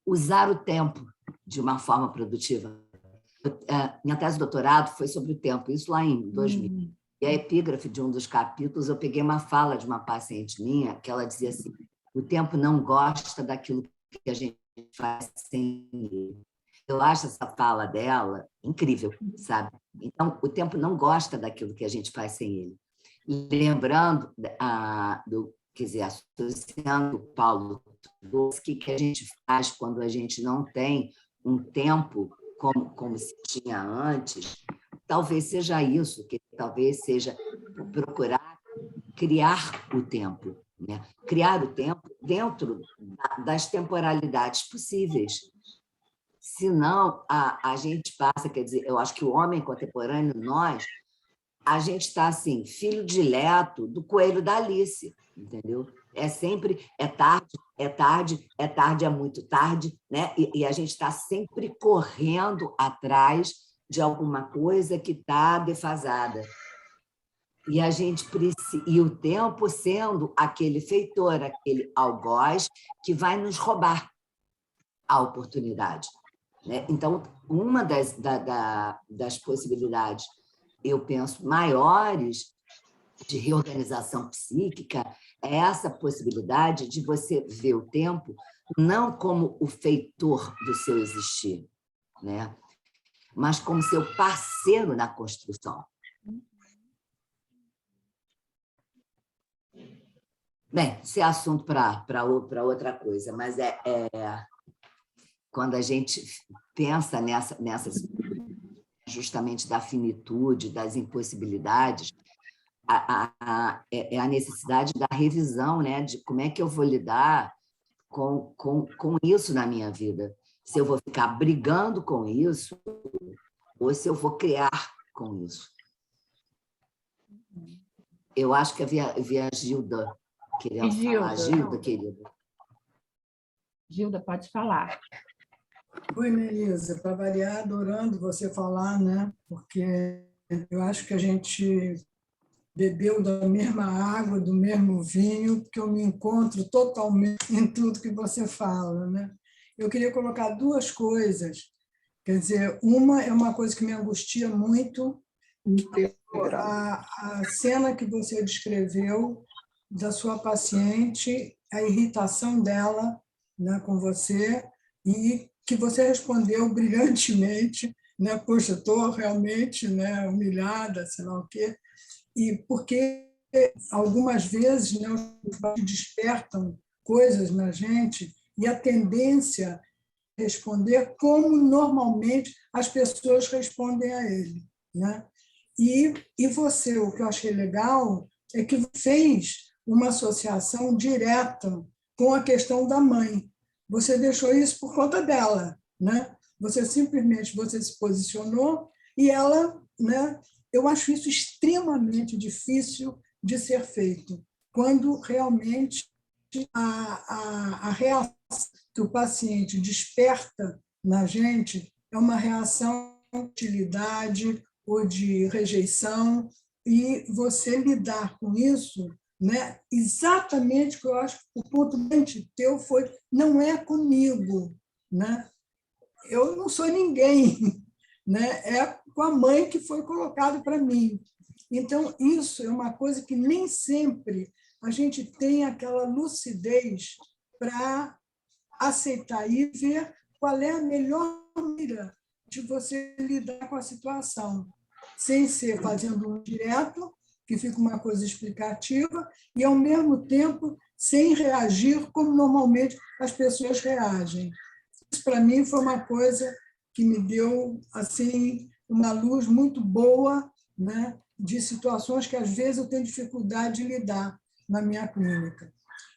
B: usar o tempo de uma forma produtiva. Minha tese de doutorado foi sobre o tempo, isso lá em 2000. E a epígrafe de um dos capítulos, eu peguei uma fala de uma paciente minha, que ela dizia assim: o tempo não gosta daquilo que a gente faz sem ele. Eu acho essa fala dela incrível, sabe? Então, o tempo não gosta daquilo que a gente faz sem ele. Lembrando, quer dizer, associando o Paulo, o que a gente faz quando a gente não tem um tempo como se tinha antes, talvez seja isso, que talvez seja procurar criar o tempo, né? Criar o tempo dentro das temporalidades possíveis. Senão, a gente passa, quer dizer, eu acho que o homem contemporâneo, a gente está assim, filho dileto do coelho da Alice, entendeu? É sempre, é tarde, é muito tarde, né? E a gente está sempre correndo atrás de alguma coisa que está defasada. E a gente e o tempo sendo aquele feitor, aquele algoz que vai nos roubar a oportunidade, né? Então, uma das possibilidades, eu penso, maiores de reorganização psíquica é essa possibilidade de você ver o tempo não como o feitor do seu existir, né? Mas como seu parceiro na construção. Bem, isso é assunto para outra coisa, mas quando a gente pensa nessas justamente da finitude, das impossibilidades, é a necessidade da revisão, né, de como é que eu vou lidar com isso na minha vida. Se eu vou ficar brigando com isso ou se eu vou criar com isso. Eu acho que havia a Gilda querendo falar. Gilda, querida.
A: Gilda, pode falar.
J: Oi, Neísa. Para variar, adorando você falar, né? Porque eu acho que a gente bebeu da mesma água, do mesmo vinho, porque eu me encontro totalmente em tudo que você fala, né? Eu queria colocar duas coisas. Quer dizer, uma é uma coisa que me angustia muito, a cena que você descreveu da sua paciente, a irritação dela, né, com você, e que você respondeu brilhantemente, né? Poxa, estou realmente, né, humilhada, sei lá o quê. E porque algumas vezes, né, os despertam coisas na gente e a tendência é responder como normalmente as pessoas respondem a ele, né? E você, o que eu achei legal é que fez uma associação direta com a questão da mãe. Você deixou isso por conta dela, né? Você simplesmente se posicionou e ela, né? Eu acho isso extremamente difícil de ser feito, quando realmente a reação que o paciente desperta na gente é uma reação de hostilidade ou de rejeição, e você lidar com isso, né? Exatamente o que eu acho que o ponto teu foi: não é comigo, né? Eu não sou ninguém, né? É com a mãe que foi colocado para mim. Então, isso é uma coisa que nem sempre a gente tem aquela lucidez para aceitar e ver qual é a melhor maneira de você lidar com a situação, sem ser fazendo um direto, que fica uma coisa explicativa, e, ao mesmo tempo, sem reagir como normalmente as pessoas reagem. Isso, para mim, foi uma coisa que me deu assim uma luz muito boa, né, de situações que, às vezes, eu tenho dificuldade de lidar na minha clínica.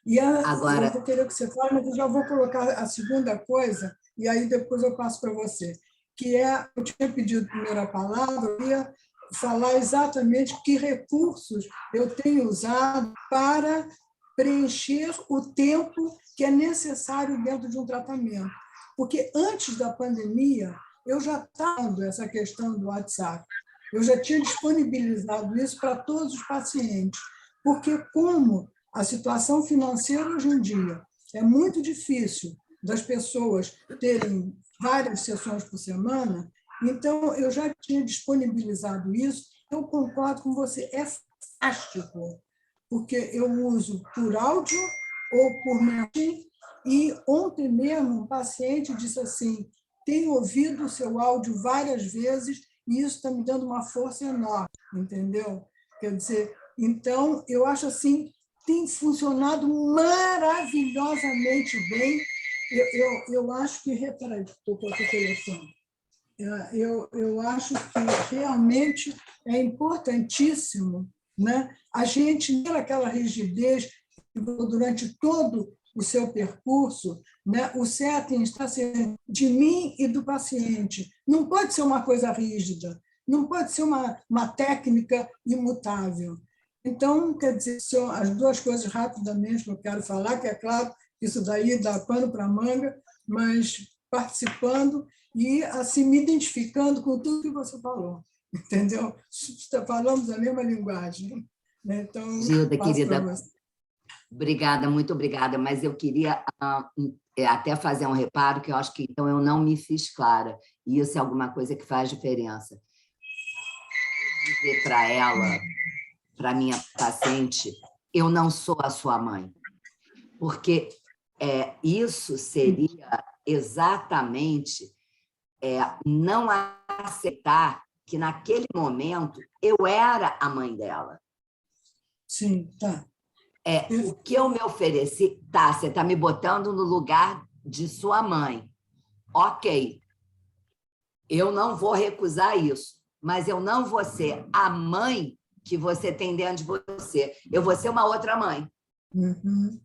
J: E
B: Agora,
J: eu vou querer que você fale, mas eu já vou colocar a segunda coisa, e aí depois eu passo para você, que é, eu tinha pedido primeiro a palavra, eu ia falar exatamente que recursos eu tenho usado para preencher o tempo que é necessário dentro de um tratamento. Porque antes da pandemia, eu já estava dando essa questão do WhatsApp. Eu já tinha disponibilizado isso para todos os pacientes, porque como a situação financeira hoje em dia é muito difícil das pessoas terem várias sessões por semana, então eu já tinha disponibilizado isso. Eu concordo com você, é fantástico, porque eu uso por áudio ou por mensagem, e ontem mesmo um paciente disse assim, tenho ouvido o seu áudio várias vezes e isso está me dando uma força enorme, entendeu? Quer dizer, então, eu acho assim, tem funcionado maravilhosamente bem. Eu acho que... Peraí, estou com o telefone. Eu acho que realmente é importantíssimo, né, a gente ter aquela rigidez durante todo o seu percurso, né, o setting está sendo de mim e do paciente. Não pode ser uma coisa rígida, não pode ser uma técnica imutável. Então, quer dizer, são as duas coisas rapidamente que eu quero falar, que é claro, isso daí dá pano para manga, mas participando e assim me identificando com tudo que você falou, entendeu? Falamos a mesma linguagem, né? Então,
B: Gilda,
J: passo
B: querida,
J: para você.
B: obrigada, muito obrigada, mas eu queria até fazer um reparo, que eu acho que então eu não me fiz clara, e isso é alguma coisa que faz diferença. Dizer para ela, para minha paciente, eu não sou a sua mãe, porque isso seria exatamente não aceitar que, naquele momento, eu era a mãe dela.
J: Sim, tá.
B: O que eu me ofereci... Tá, você está me botando no lugar de sua mãe. Ok, eu não vou recusar isso, mas eu não vou ser a mãe que você tem dentro de você. Eu vou ser uma outra mãe.
J: Uhum.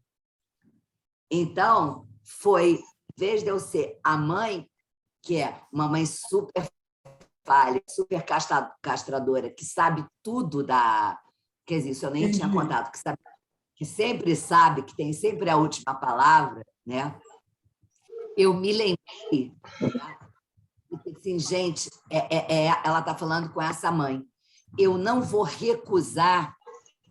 B: Então, foi, em vez de eu ser a mãe, que é uma mãe super falha, super castradora, que sabe tudo da... Quer dizer, isso eu nem tinha contado, que sempre sabe, que tem sempre a última palavra, né? Eu me lembrei, assim, gente, ela está falando com essa mãe. Eu não vou recusar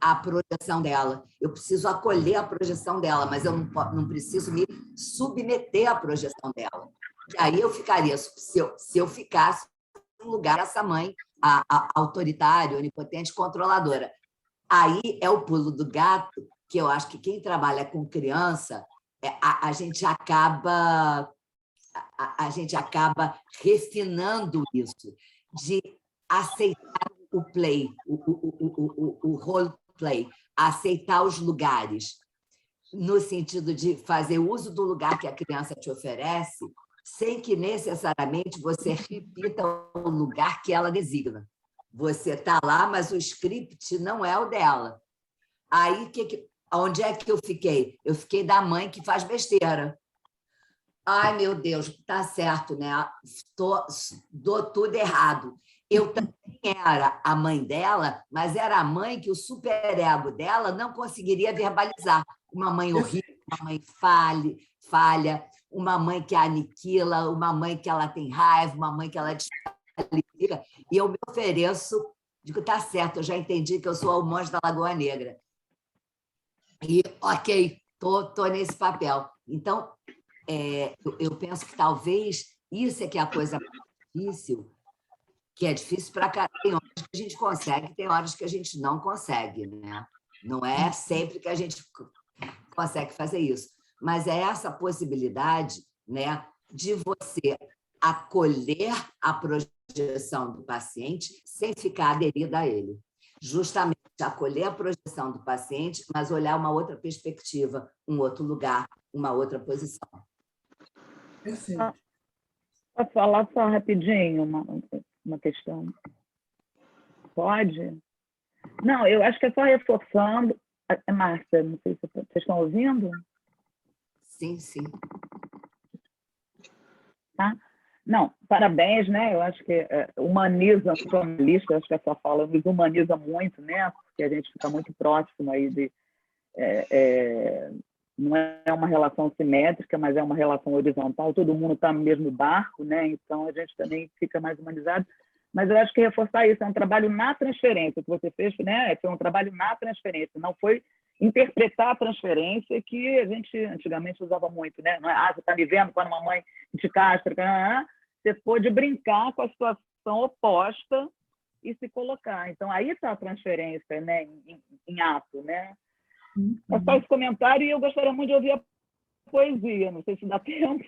B: a projeção dela. Eu preciso acolher a projeção dela, mas eu não preciso me submeter à projeção dela. E aí eu ficaria, se eu ficasse no lugar dessa mãe, a autoritária, onipotente, controladora. Aí é o pulo do gato, que eu acho que quem trabalha com criança, a gente acaba refinando isso, de aceitar o play, o role play, aceitar os lugares, no sentido de fazer uso do lugar que a criança te oferece, sem que necessariamente você repita o lugar que ela designa. Você está lá, mas o script não é o dela. Aí, onde é que eu fiquei? Eu fiquei da mãe que faz besteira. Ai, meu Deus, tá certo, né? Dou tudo errado. Eu também era a mãe dela, mas era a mãe que o superego dela não conseguiria verbalizar. Uma mãe horrível, uma mãe falha, uma mãe que a aniquila, uma mãe que ela tem raiva, uma mãe que ela desqualifica. E eu me ofereço, digo, tá certo, eu já entendi que eu sou o monge da Lagoa Negra. E, ok, tô nesse papel. Então, eu penso que talvez isso é que é a coisa mais difícil, que é difícil para cá. Tem horas que a gente consegue, tem horas que a gente não consegue, né? Não é sempre que a gente consegue fazer isso. Mas é essa possibilidade, né, de você acolher a projeção do paciente sem ficar aderida a ele. Justamente acolher a projeção do paciente, mas olhar uma outra perspectiva, um outro lugar, uma outra posição.
J: Perfeito.
H: Posso falar só rapidinho uma questão? Pode? Não, eu acho que é só reforçando Márcia, não sei se vocês estão ouvindo?
B: Sim, sim.
H: Tá? Não, parabéns, né? Eu acho que humaniza, o jornalista, acho que essa fala nos humaniza muito, né? Porque a gente fica muito próximo aí de... não é uma relação simétrica, mas é uma relação horizontal, todo mundo está no mesmo barco, né? Então a gente também fica mais humanizado. Mas eu acho que reforçar isso é um trabalho na transferência que você fez, né? Foi um trabalho na transferência, não foi interpretar a transferência que a gente antigamente usava muito, né? Não é, você está me vendo quando a mamãe te castra, você pôde brincar com a situação oposta e se colocar. Então aí está a transferência, né? Em ato, né? É só esse comentário e eu gostaria muito de ouvir a poesia, não sei se dá tempo,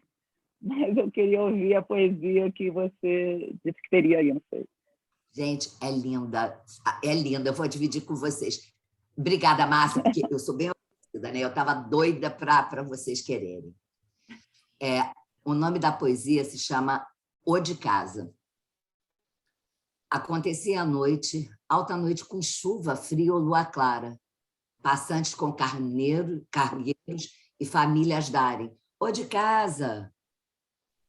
H: mas eu queria ouvir a poesia que você disse que teria aí, não sei.
B: Gente, é linda, eu vou dividir com vocês. Obrigada, Márcia, porque eu sou bem obrigada, né? Eu estava doida para vocês quererem. O nome da poesia se chama O de Casa. Acontecia à noite, alta noite com chuva, frio ou lua clara, passantes com cargueiros e famílias darem "Ô de casa!".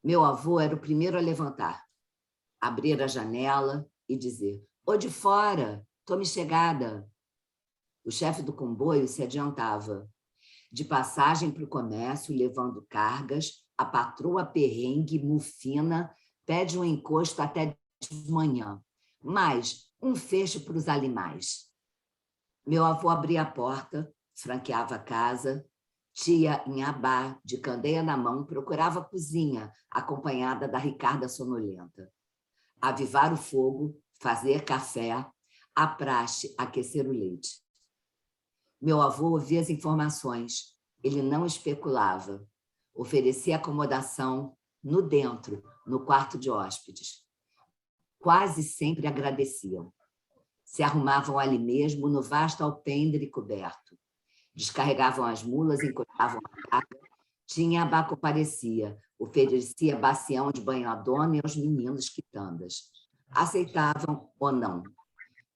B: Meu avô era o primeiro a levantar, abrir a janela e dizer "Ô de fora, tome chegada". O chefe do comboio se adiantava, de passagem para o comércio, levando cargas, a patroa perrengue, mufina, pede um encosto até de manhã, mais um fecho para os animais. Meu avô abria a porta, franqueava a casa, tia em abá, de candeia na mão, procurava a cozinha, acompanhada da Ricarda sonolenta. Avivar o fogo, fazer café, a praxe, aquecer o leite. Meu avô ouvia as informações, ele não especulava, oferecia acomodação no dentro, no quarto de hóspedes. Quase sempre agradeciam. Se arrumavam ali mesmo, no vasto alpendre coberto. Descarregavam as mulas, encostavam a carga, tinha abá comparecia, oferecia bacião de banho à dona e aos meninos quitandas. Aceitavam ou não.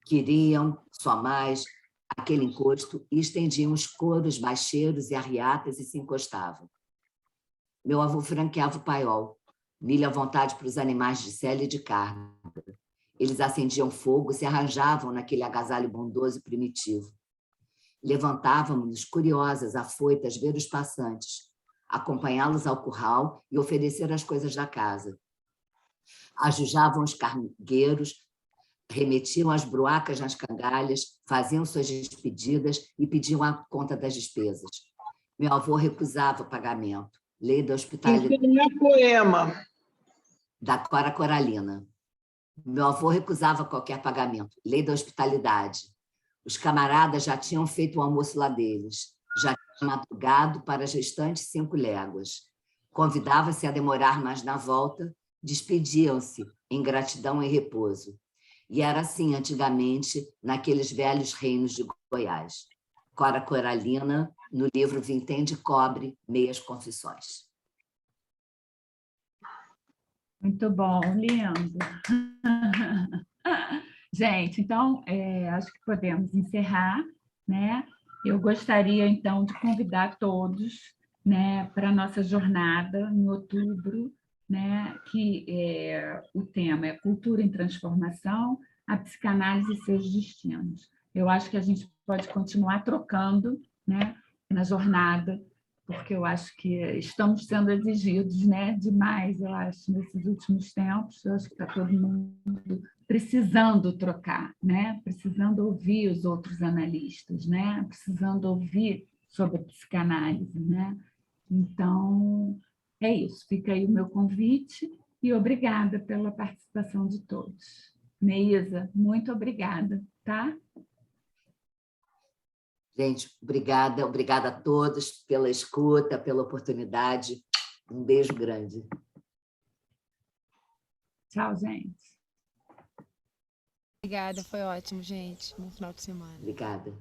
B: Queriam, só mais, aquele encosto e estendiam os couros baixeiros e arriatas e se encostavam. Meu avô franqueava o paiol, milho à vontade para os animais de sela e de carne. Eles acendiam fogo, se arranjavam naquele agasalho bondoso e primitivo. Levantávamos-nos curiosas, afoitas, ver os passantes, acompanhá-los ao curral e oferecer as coisas da casa. Ajujavam os cargueiros, remetiam as bruacas nas cangalhas, faziam suas despedidas e pediam a conta das despesas. Meu avô recusava pagamento. Lei da hospitalidade.
K: Isso não é poema.
B: Da Cora Coralina. Meu avô recusava qualquer pagamento. Lei da hospitalidade. Os camaradas já tinham feito o almoço lá deles. Já tinham madrugado para as restantes 5 léguas. Convidava-se a demorar mais na volta, despediam-se em gratidão e repouso. E era assim antigamente, naqueles velhos reinos de Goiás. Cora Coralina, no livro Vintém de Cobre, Meias Confissões.
A: Muito bom, lindo. Gente, então, acho que podemos encerrar, né? Eu gostaria, então, de convidar todos, né, para a nossa jornada em outubro, né, que o tema é Cultura em Transformação, a psicanálise e seus destinos. Eu acho que a gente pode continuar trocando, né, na jornada, porque eu acho que estamos sendo exigidos, né, demais, eu acho, nesses últimos tempos. Eu acho que está todo mundo precisando trocar, né, precisando ouvir os outros analistas, né, precisando ouvir sobre a psicanálise, né. Então, é isso. Fica aí o meu convite e obrigada pela participação de todos. Neísa, muito obrigada, tá?
B: Gente, obrigada a todos pela escuta, pela oportunidade. Um beijo grande.
A: Tchau, gente.
L: Obrigada, foi ótimo, gente. Bom final de semana.
B: Obrigada.